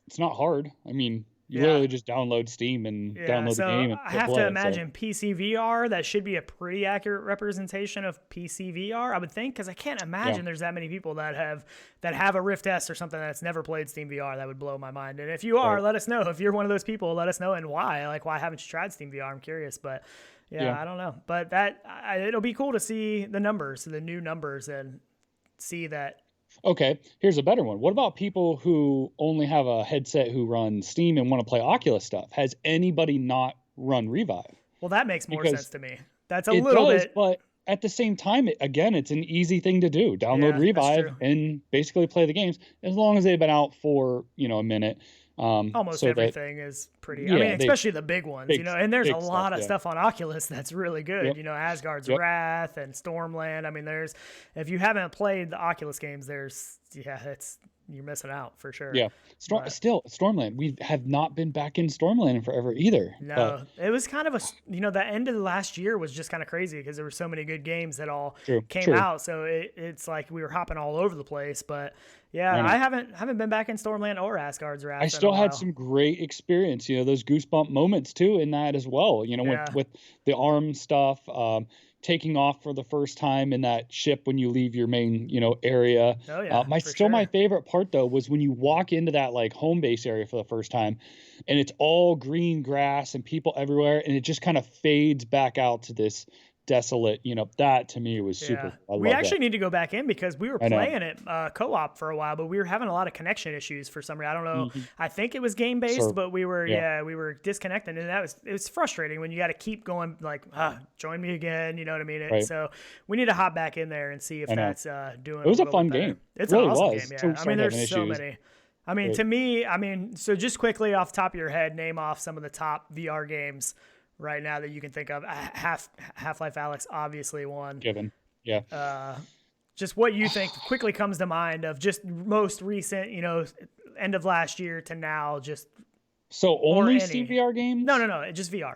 Speaker 1: It's not hard. I mean, you literally just download Steam and download the game. And
Speaker 2: I have to imagine PC VR, that should be a pretty accurate representation of PC VR, I would think, because I can't imagine there's that many people that have a Rift S or something that's never played Steam VR. That would blow my mind. And if you are, let us know. If you're one of those people, let us know, and why. Like, why haven't you tried Steam VR? I'm curious, but I don't know. But it'll be cool to see the numbers, the new numbers, and see that.
Speaker 1: Okay, here's a better one. What about people who only have a headset who run Steam and want to play Oculus stuff? Has anybody not run Revive?
Speaker 2: Well, that makes more sense to me. That's a little bit.
Speaker 1: But at the same time, again, it's an easy thing to do. Download
Speaker 2: Yeah, that's
Speaker 1: Revive
Speaker 2: true.
Speaker 1: and basically play the games as long as they've been out for, a minute.
Speaker 2: Almost
Speaker 1: So that,
Speaker 2: everything is pretty. I mean,
Speaker 1: yeah, they
Speaker 2: especially the big ones, and there's a
Speaker 1: big stuff.
Speaker 2: lot of
Speaker 1: Yeah.
Speaker 2: stuff on Oculus that's really good.
Speaker 1: Yep.
Speaker 2: Asgard's
Speaker 1: Yep.
Speaker 2: Wrath and Stormland. I mean, if you haven't played the Oculus games, you're missing out for sure.
Speaker 1: Yeah. Still, Stormland. We have not been back in Stormland in forever either.
Speaker 2: No, it was kind of the end of the last year was just kind of crazy because there were so many good games that all came out. So it's like we were hopping all over the place. But yeah, I haven't been back in Stormland or Asgard's Wrath.
Speaker 1: I still had some great experience, those goosebump moments too in that as well, with the arm stuff, taking off for the first time in that ship when you leave your main, area.
Speaker 2: Oh yeah.
Speaker 1: My favorite part though was when you walk into that like home base area for the first time and it's all green grass and people everywhere and it just kind of fades back out to this desolate, that to me was super.
Speaker 2: We actually need to go back in because we were playing it co-op for a while, but we were having a lot of connection issues for some reason. I don't know. I think it was game based, but we were disconnected, and it was frustrating when you got to keep going like, join me again. You know what I mean? Right. So we need to hop back in there and see if that's doing.
Speaker 1: It was a fun game.
Speaker 2: It's
Speaker 1: really
Speaker 2: an awesome
Speaker 1: was.
Speaker 2: game. Yeah. I mean, there's so many. I mean, to me, so just quickly off the top of your head, name off some of the top VR games right now that you can think of. Half-Life Alyx, obviously one.
Speaker 1: Given, yeah.
Speaker 2: Just what you think quickly comes to mind of just most recent, end of last year to now. Just
Speaker 1: so only Steamvr games?
Speaker 2: No, just VR.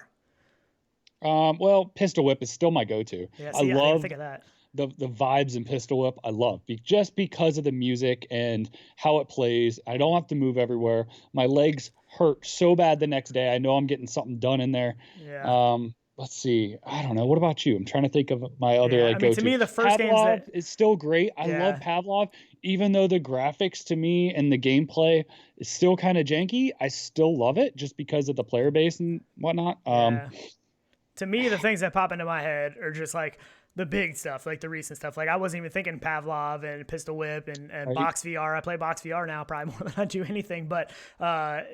Speaker 1: Well, Pistol Whip is still my go-to.
Speaker 2: Yeah, I love think of that.
Speaker 1: The vibes in Pistol Whip. I love just because of the music and how it plays. I don't have to move everywhere. My legs hurt so bad the next day. I know I'm getting something done in there.
Speaker 2: Yeah.
Speaker 1: Let's see. I don't know. What about you? I'm trying to think of my other go-to.
Speaker 2: To me, the first
Speaker 1: Pavlov is still great. I love Pavlov, even though the graphics to me and the gameplay is still kind of janky. I still love it just because of the player base and whatnot.
Speaker 2: To me, the things that pop into my head are just like the big stuff, like the recent stuff. Like I wasn't even thinking Pavlov and Pistol Whip and Box VR. I play Box VR now probably more than I do anything. But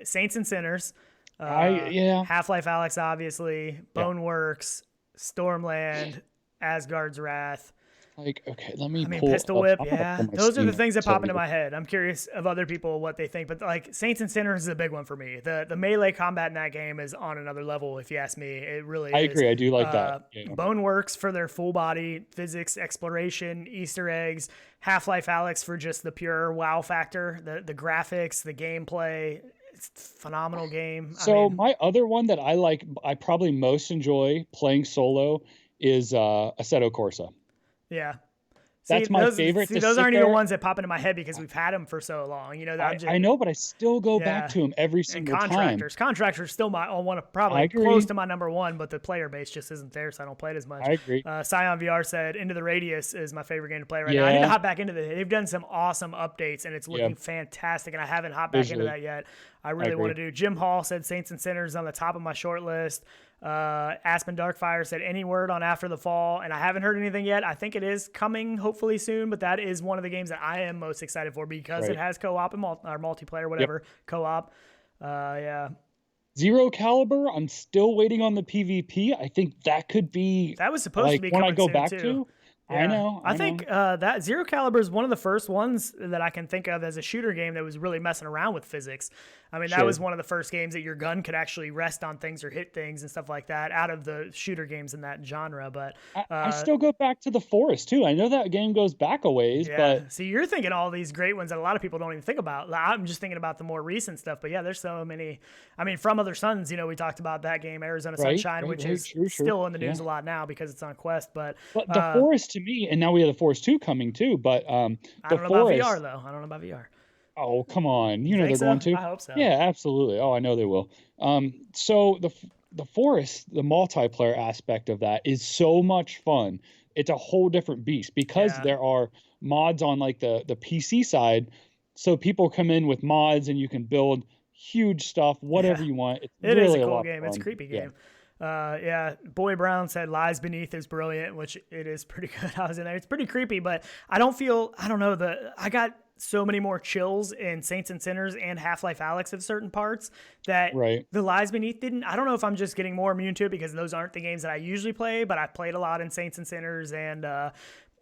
Speaker 2: Saints and Sinners, Half-Life Alyx, obviously, Boneworks, Stormland, Asgard's Wrath.
Speaker 1: Like, okay, let me
Speaker 2: Pistol Whip, those are the things that pop into my head. I'm curious of other people what they think, but like Saints and Sinners is a big one for me. The melee combat in that game is on another level, if you ask me. It really is.
Speaker 1: I agree. I do like that.
Speaker 2: Boneworks for their full body physics, exploration, Easter eggs. Half-Life Alyx for just the pure wow factor, the graphics, the gameplay. It's a phenomenal game.
Speaker 1: So my other one that I probably most enjoy playing solo is Assetto Corsa.
Speaker 2: Yeah.
Speaker 1: That's my favorite.
Speaker 2: Those aren't even ones that pop into my head because we've had them for so long.
Speaker 1: I know, but I still go back to them every single time.
Speaker 2: Contractors still probably close to my number one, but the player base just isn't there, so I don't play it as much.
Speaker 1: I agree.
Speaker 2: Scion VR said Into the Radius is my favorite game to play right now. I need to hop back into this. They've done some awesome updates, and it's looking fantastic, and I haven't hopped back into that yet. I really want to do. Jim Hall said Saints and Sinners on the top of my short list. Aspen Darkfire said any word on After the Fall, and I haven't heard anything yet. I think it is coming hopefully soon, but that is one of the games that I am most excited for because it has co-op and multiplayer, whatever. Co-op.
Speaker 1: Zero Caliber, I'm still waiting on the PvP. I think that could be
Speaker 2: that was supposed to be
Speaker 1: when
Speaker 2: coming
Speaker 1: I go
Speaker 2: soon
Speaker 1: back
Speaker 2: too.
Speaker 1: to. Yeah. I
Speaker 2: think that Zero Caliber is one of the first ones that I can think of as a shooter game that was really messing around with physics. I mean, that was one of the first games that your gun could actually rest on things or hit things and stuff like that out of the shooter games in that genre. But
Speaker 1: I still go back to The Forest too. I know that game goes back a ways, but
Speaker 2: see, you're thinking all these great ones that a lot of people don't even think about. I'm just thinking about the more recent stuff. But yeah, there's so many. I mean, From Other Suns, we talked about that game, Arizona Sunshine, which is still in the news a lot now because it's on Quest. But
Speaker 1: The Forest to me, and now we have The Forest 2 coming too. But
Speaker 2: I don't know about VR though. I don't know about VR.
Speaker 1: Oh, come on. They're going to.
Speaker 2: I hope so.
Speaker 1: Yeah, absolutely. Oh, I know they will. So the Forest, the multiplayer aspect of that is so much fun. It's a whole different beast because there are mods on like the PC side. So people come in with mods and you can build huge stuff, whatever you want. It's
Speaker 2: it
Speaker 1: really
Speaker 2: is a cool game.
Speaker 1: Fun.
Speaker 2: It's a creepy game. Boy Brown said Lies Beneath is brilliant, which it is pretty good. I was in there. It's pretty creepy, but I don't know so many more chills in Saints and Sinners and Half-Life Alyx at certain parts that
Speaker 1: Right.
Speaker 2: The Lies Beneath didn't. I don't know if I'm just getting more immune to it because those aren't the games that I usually play, but I've played a lot in Saints and Sinners and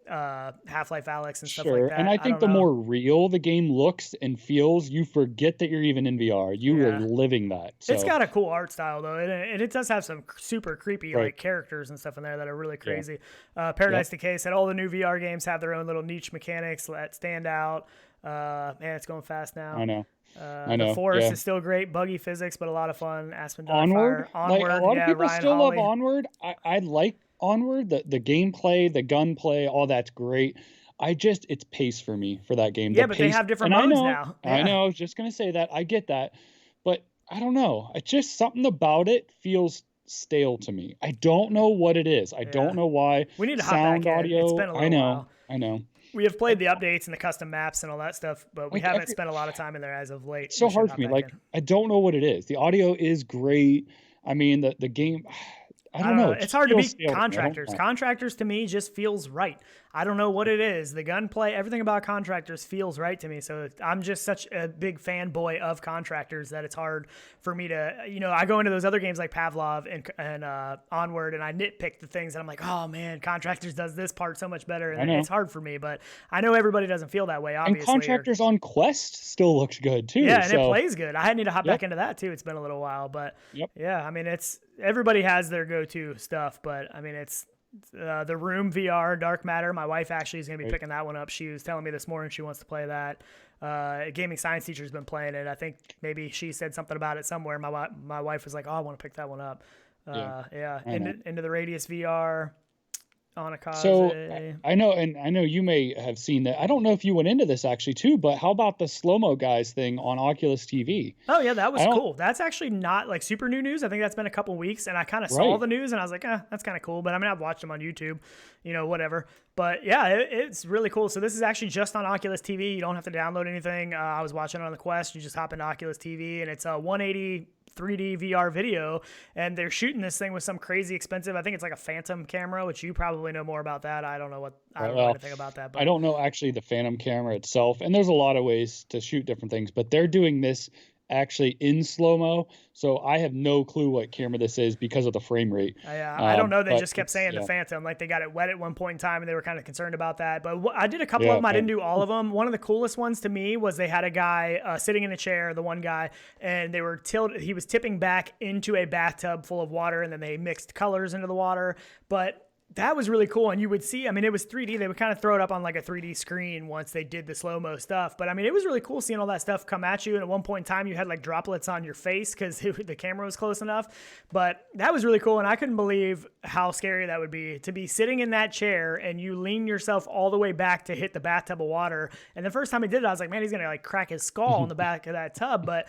Speaker 2: Half-Life Alyx and stuff like
Speaker 1: Sure.
Speaker 2: that.
Speaker 1: And I think the more real the game looks and feels, you forget that you're even in VR. You are living that. So.
Speaker 2: It's got a cool art style though, and it does have some super creepy
Speaker 1: Right.
Speaker 2: like characters and stuff in there that are really crazy. Paradise Decay said all the new VR games have their own little niche mechanics that stand out. Man, it's going fast now.
Speaker 1: I know.
Speaker 2: The Forest is still great, buggy physics, but a lot of fun. Aspen
Speaker 1: Onward.
Speaker 2: Onward.
Speaker 1: Like, a lot of people
Speaker 2: Ryan
Speaker 1: still
Speaker 2: Hawley.
Speaker 1: love Onward. I like Onward. The gameplay, the gunplay, all that's great. It's pace for me for that game.
Speaker 2: Yeah,
Speaker 1: The
Speaker 2: but
Speaker 1: pace,
Speaker 2: they have different
Speaker 1: and
Speaker 2: modes now.
Speaker 1: I know. I was just gonna say that. I get that, but I don't know. It's just something about it feels stale to me. I don't know what it is. I don't know why.
Speaker 2: We need to hop
Speaker 1: sound
Speaker 2: back in.
Speaker 1: audio.
Speaker 2: It's been a little while.
Speaker 1: I know.
Speaker 2: We have played the updates and the custom maps and all that stuff, but we haven't spent a lot of time in there as of late.
Speaker 1: It's so hard for me. Like, I don't know what it is. The audio is great. I mean, the game, I don't know.
Speaker 2: It's hard to beat Contractors. Contractors to me just feels right. I don't know what it is. The gunplay, everything about Contractors feels right to me. So I'm just such a big fanboy of Contractors that it's hard for me to, I go into those other games like Pavlov and Onward, and I nitpick the things, and I'm like, oh man, Contractors does this part so much better, and it's hard for me. But I know everybody doesn't feel that way. Obviously,
Speaker 1: and Contractors on Quest still looks good too.
Speaker 2: Yeah, and it plays good. I need to hop back into that too. It's been a little while, but yeah, I mean, everybody has their go-to stuff, but I mean, it's the Room VR, Dark Matter. My wife actually is going to be picking that one up. She was telling me this morning she wants to play that. A gaming science teacher's been playing it. I think maybe she said something about it somewhere. My wife was like, oh, I want to pick that one up. Into the Radius VR. Onakaze.
Speaker 1: So I know you may have seen that. I don't know if you went into this actually too, but how about the slow-mo guys thing on Oculus TV?
Speaker 2: Oh yeah, that was cool. That's actually not like super new news. I think that's been a couple weeks, and I kind of saw the news and I was like, that's kind of cool. But I mean, I've watched them on YouTube, whatever. But yeah, it's really cool. So this is actually just on Oculus TV. You don't have to download anything. I was watching it on the Quest. You just hop into Oculus TV, and it's a 180 3D VR video, and they're shooting this thing with some crazy expensive, I think it's like a Phantom camera, which you probably know more about that. I don't know anything about that. But
Speaker 1: I don't know actually the Phantom camera itself, and there's a lot of ways to shoot different things, but they're doing this actually in slow-mo, so I have no clue what camera this is because of the frame rate.
Speaker 2: I don't know. They just kept saying the Phantom, like they got it wet at one point in time, and they were kind of concerned about that. But I did a couple of them. I didn't do all of them. One of the coolest ones to me was they had a guy sitting in a chair, the one guy, and they were he was tipping back into a bathtub full of water, and then they mixed colors into the water. But that was really cool. And you would see, I mean, it was 3D. They would kind of throw it up on like a 3D screen once they did the slow-mo stuff. But I mean, it was really cool seeing all that stuff come at you. And at one point in time, you had like droplets on your face because the camera was close enough. But that was really cool. And I couldn't believe how scary that would be to be sitting in that chair and you lean yourself all the way back to hit the bathtub of water. And the first time he did it, I was like, man, he's going to like crack his skull in the back of that tub. But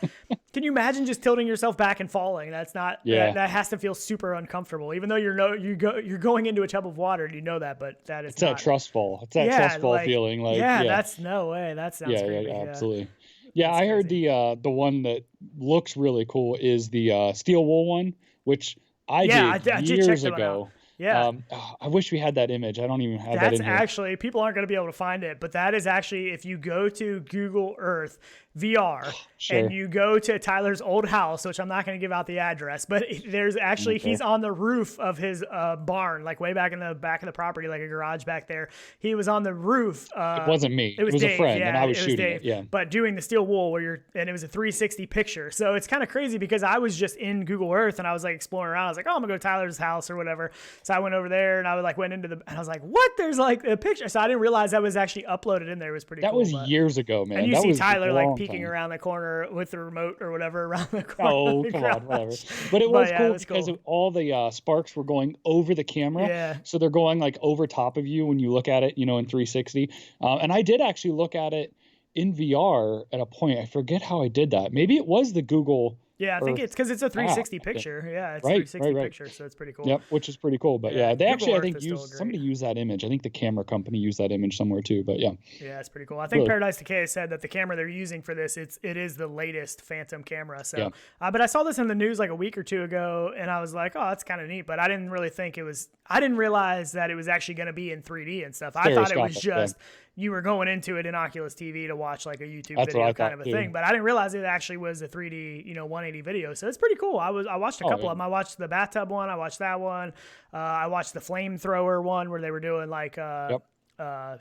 Speaker 2: can you imagine just tilting yourself back and falling? That's not, that has to feel super uncomfortable, even though you're going into a tub of water and you know that, but that is
Speaker 1: that trust fall. It's that trust fall feeling. Like
Speaker 2: that's no way. That sounds crazy.
Speaker 1: Yeah, absolutely. Yeah, I heard the one that looks really cool is the steel wool one, which I did years ago.
Speaker 2: Yeah.
Speaker 1: I wish we had that image. I don't even have that in here.
Speaker 2: That's actually, people aren't going to be able to find it, but that is actually, if you go to Google Earth VR and you go to Tyler's old house, which I'm not going to give out the address, but there's actually, he's on the roof of his barn, like way back in the back of the property, like a garage back there. He was on the roof.
Speaker 1: It wasn't me. It was
Speaker 2: Dave,
Speaker 1: a friend, and I was shooting it. Yeah.
Speaker 2: But doing the steel wool and it was a 360 picture. So it's kind of crazy because I was just in Google Earth and I was like exploring around. I was like, oh, I'm gonna go to Tyler's house or whatever. So I went over there and I went into and I was like, what? There's like a picture. So I didn't realize that was actually uploaded in there. It was pretty cool.
Speaker 1: That was years ago, man.
Speaker 2: And you
Speaker 1: that
Speaker 2: see
Speaker 1: was
Speaker 2: Tyler like peeking around the corner with the remote or whatever around the corner.
Speaker 1: Oh, come on, whatever. But it was cool because all the sparks were going over the camera.
Speaker 2: Yeah.
Speaker 1: So they're going like over top of you when you look at it, in 360. And I did actually look at it in VR at a point. I forget how I did that. Maybe it was the Google.
Speaker 2: Yeah, I think it's because it's a 360 picture. Yeah, it's a 360 picture, so it's pretty cool.
Speaker 1: Yep, which is pretty cool. But they Google actually, I think, somebody used that image. I think the camera company used that image somewhere too. But yeah.
Speaker 2: Yeah, it's pretty cool. I think Paradise Decay said that the camera they're using for this, it is the latest Phantom camera. So, but I saw this in the news like a week or two ago, and I was like, oh, that's kind of neat. But I didn't really think it was. I didn't realize that it was actually going to be in 3D and stuff. I thought it was just you were going into it in Oculus TV to watch like a YouTube
Speaker 1: That's what
Speaker 2: video
Speaker 1: I
Speaker 2: kind of
Speaker 1: thought,
Speaker 2: a
Speaker 1: too.
Speaker 2: thing. But I didn't realize it actually was a 3D, 180 video. So it's pretty cool. I watched a couple of them. I watched the bathtub one. I watched that one. I watched the flamethrower one where they were doing like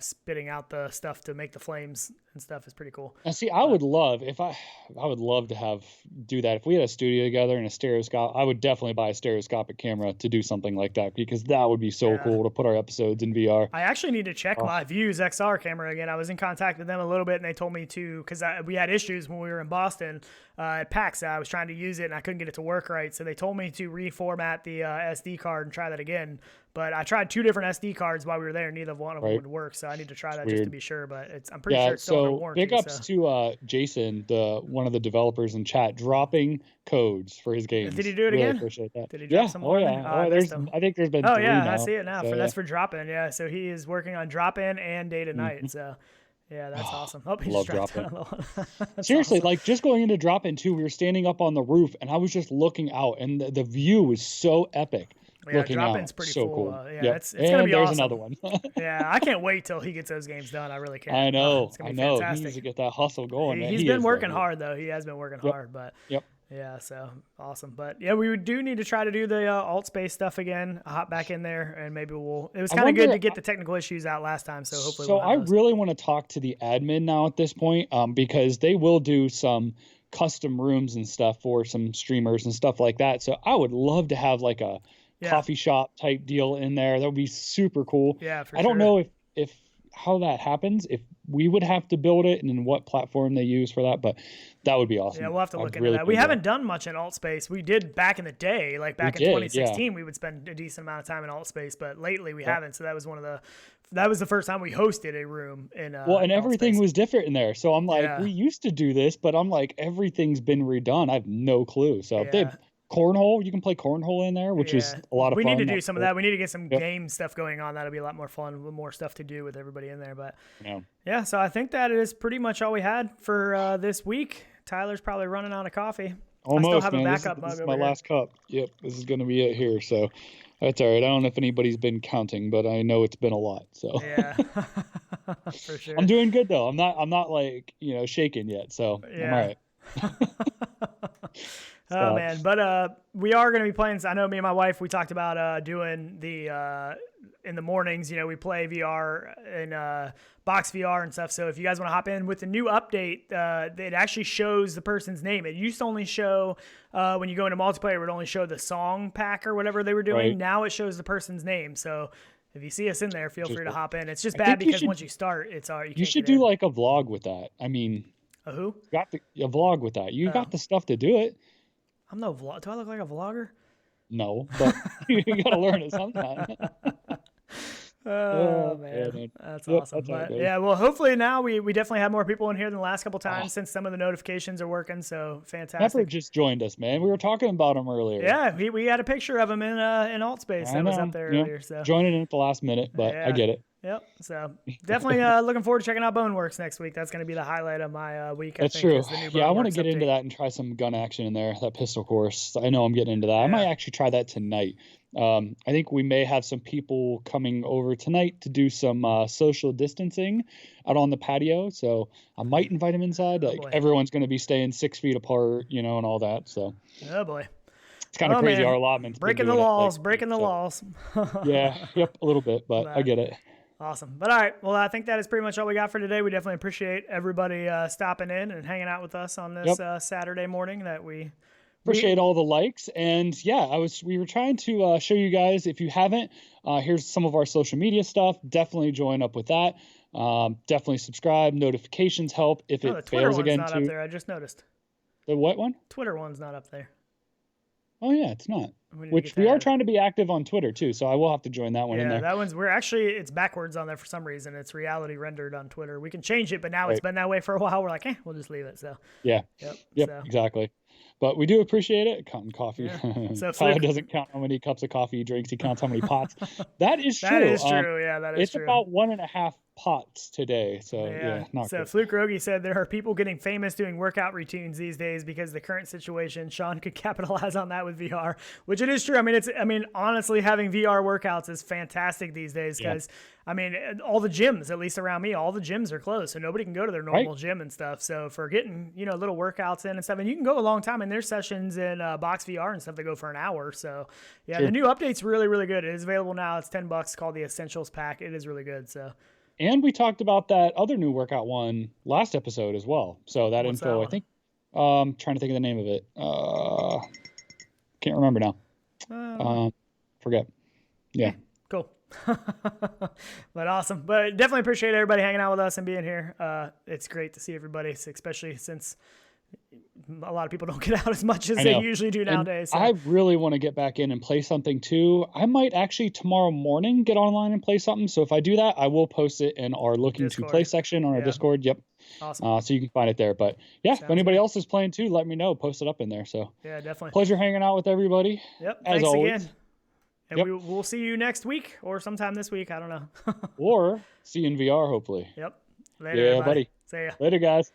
Speaker 2: spitting out the stuff to make the flames and stuff. Is pretty cool.
Speaker 1: Now, see, I would love to do that. If we had a studio together and a stereoscope, I would definitely buy a stereoscopic camera to do something like that, because that would be so cool to put our episodes in VR.
Speaker 2: I actually need to check my Views XR camera again. I was in contact with them a little bit, and they told me to, because we had issues when we were in Boston at PAX. I was trying to use it, and I couldn't get it to work right. So they told me to reformat the SD card and try that again. But I tried 2 different SD cards while we were there. Neither one of them would work, so I need to try that just to be sure. But I'm pretty sure it's still under warranty.
Speaker 1: Big ups to Jason, one of the developers in chat, dropping codes for his games.
Speaker 2: Did he do it
Speaker 1: really
Speaker 2: again?
Speaker 1: Appreciate that.
Speaker 2: Did he drop some more?
Speaker 1: I think there's been 3 now.
Speaker 2: I see it now.
Speaker 1: So,
Speaker 2: that's for drop-in. Yeah, so he is working on drop-in and day to night. So yeah, that's awesome. He
Speaker 1: love
Speaker 2: just
Speaker 1: drop-in. Seriously,
Speaker 2: awesome.
Speaker 1: like just going into drop-in too, we were standing up on the roof, and I was just looking out, and the view was so epic.
Speaker 2: Yeah, drop-in's pretty
Speaker 1: so
Speaker 2: full.
Speaker 1: Cool.
Speaker 2: It's gonna be
Speaker 1: there's
Speaker 2: awesome.
Speaker 1: Another one.
Speaker 2: Yeah, I can't wait till he gets those games done. I really can't.
Speaker 1: I know.
Speaker 2: It's gonna be fantastic.
Speaker 1: He needs to get that hustle going.
Speaker 2: He's been working hard though. He has been working hard, but yeah, so awesome. But yeah, we do need to try to do the alt space stuff again. I'll hop back in there, and maybe we'll. It was kind of good to get the technical issues out last time, so hopefully.
Speaker 1: So I really want to talk to the admin now at this point, because they will do some custom rooms and stuff for some streamers and stuff like that. So I would love to have like a coffee shop type deal in there. That would be super cool.
Speaker 2: Yeah, for
Speaker 1: I don't know if how that happens, if we would have to build it and in what platform they use for that, but that would be awesome.
Speaker 2: Yeah, we'll have to look into that. We haven't done much in alt space. We did back in the day, like back in 2016, we would spend a decent amount of time in alt space, but lately we haven't. So that was the first time we hosted a room in
Speaker 1: and everything was different in there. So I'm like, we used to do this, but I'm like, everything's been redone. I have no clue. So if they've cornhole, you can play cornhole in there, which is a lot of fun.
Speaker 2: We need to do some of that. We need to get some game stuff going on. That'll be a lot more fun with more stuff to do with everybody in there. But so I think that is pretty much all we had for this week. Tyler's probably running out of coffee.
Speaker 1: Almost,
Speaker 2: I still have
Speaker 1: man.
Speaker 2: a backup mug
Speaker 1: this is
Speaker 2: over
Speaker 1: my last cup. Yep, this is going to be it here. So that's all right. I don't know if anybody's been counting, but I know it's been a lot. So
Speaker 2: yeah, for sure.
Speaker 1: I'm doing good though. I'm not like shaking yet. So I'm all right.
Speaker 2: Oh man, but we are going to be playing. I know me and my wife, we talked about doing the in the mornings. We play VR and box VR and stuff. So if you guys want to hop in with the new update, it actually shows the person's name. It used to only show when you go into multiplayer, it would only show the song pack or whatever they were doing. Right. Now it shows the person's name. So if you see us in there, feel free to hop in. It's just bad because once you start, it's all
Speaker 1: you should do like a vlog with that. I mean,
Speaker 2: a who?
Speaker 1: Got a vlog with that. You got the stuff to do it.
Speaker 2: I'm no vlog. Do I look like a vlogger?
Speaker 1: No, but you got to learn it sometime.
Speaker 2: Oh man, that's awesome. But yeah, well, hopefully now we definitely have more people in here than the last couple times since some of the notifications are working. So fantastic.
Speaker 1: Pepper just joined us, man. We were talking about him earlier.
Speaker 2: Yeah, we had a picture of him in alt space that was up there earlier. So
Speaker 1: joining in at the last minute, but I get it.
Speaker 2: Yep. So definitely looking forward to checking out Boneworks next week. That's going to be the highlight of my week.
Speaker 1: That's true. I want to get into that and try some gun action in there. That pistol course. I know I'm getting into that. I might actually try that tonight. I think we may have some people coming over tonight to do some social distancing out on the patio. So I might invite them inside. Everyone's going to be staying 6 feet apart, and all that. So.
Speaker 2: Oh boy.
Speaker 1: It's kind of crazy. Our allotment's
Speaker 2: breaking the laws.
Speaker 1: Yeah. Yep. A little bit, but I get it.
Speaker 2: Awesome. But all right. Well, I think that is pretty much all we got for today. We definitely appreciate everybody stopping in and hanging out with us on this Saturday morning that we
Speaker 1: appreciate all the likes. And we were trying to show you guys, if you haven't, here's some of our social media stuff. Definitely join up with that. Definitely subscribe. Notifications help if it fails again.
Speaker 2: Not up there. I just noticed.
Speaker 1: The what one?
Speaker 2: Twitter one's not up there.
Speaker 1: Oh yeah, it's not. Which we are trying to be active on Twitter too, so I will have to join that one in there.
Speaker 2: Yeah, that one's it's backwards on there for some reason. It's reality rendered on Twitter. We can change it, but now it's been that way for a while. We're like, we'll just leave it. So
Speaker 1: yeah, yep, exactly. But we do appreciate it. Cotton coffee.
Speaker 2: Yeah. So
Speaker 1: Tyler doesn't count how many cups of coffee he drinks. He counts how many pots. That is true.
Speaker 2: That is true. Yeah, that is
Speaker 1: true. It's about 1.5 pots today. So yeah, not
Speaker 2: so
Speaker 1: good.
Speaker 2: Fluke Rogi said there are people getting famous doing workout routines these days because of the current situation. Sean could capitalize on that with VR, which it is true. I mean, honestly, having VR workouts is fantastic these days because I mean, all the gyms, at least around me, all the gyms are closed, so nobody can go to their normal gym and stuff. So for getting, little workouts in and stuff, and you can go a long time, and there's sessions in Box VR and stuff that go for an hour. So yeah, the new update's really, really good. It is available now. It's $10 called the Essentials Pack. It is really good. So.
Speaker 1: And we talked about that other new workout one last episode as well. So that
Speaker 2: What's
Speaker 1: info,
Speaker 2: that
Speaker 1: I think, trying to think of the name of it. Can't remember now. Forget. Yeah.
Speaker 2: Cool. But awesome. But definitely appreciate everybody hanging out with us and being here. It's great to see everybody, especially since a lot of people don't get out as much as they usually do nowadays. So.
Speaker 1: I really want to get back in and play something too. I might actually tomorrow morning get online and play something. So if I do that, I will post it in our looking to play section on our Discord. Yep.
Speaker 2: Awesome.
Speaker 1: So you can find it there. But yeah, if anybody else is playing too, let me know. Post it up in there. So
Speaker 2: yeah, definitely.
Speaker 1: Pleasure hanging out with everybody.
Speaker 2: Yep.
Speaker 1: As
Speaker 2: Thanks
Speaker 1: always.
Speaker 2: Again. And we'll see you next week or sometime this week. I don't know.
Speaker 1: Or see you in VR, hopefully.
Speaker 2: Yep. Later, everybody.
Speaker 1: Buddy.
Speaker 2: See ya.
Speaker 1: Later, guys.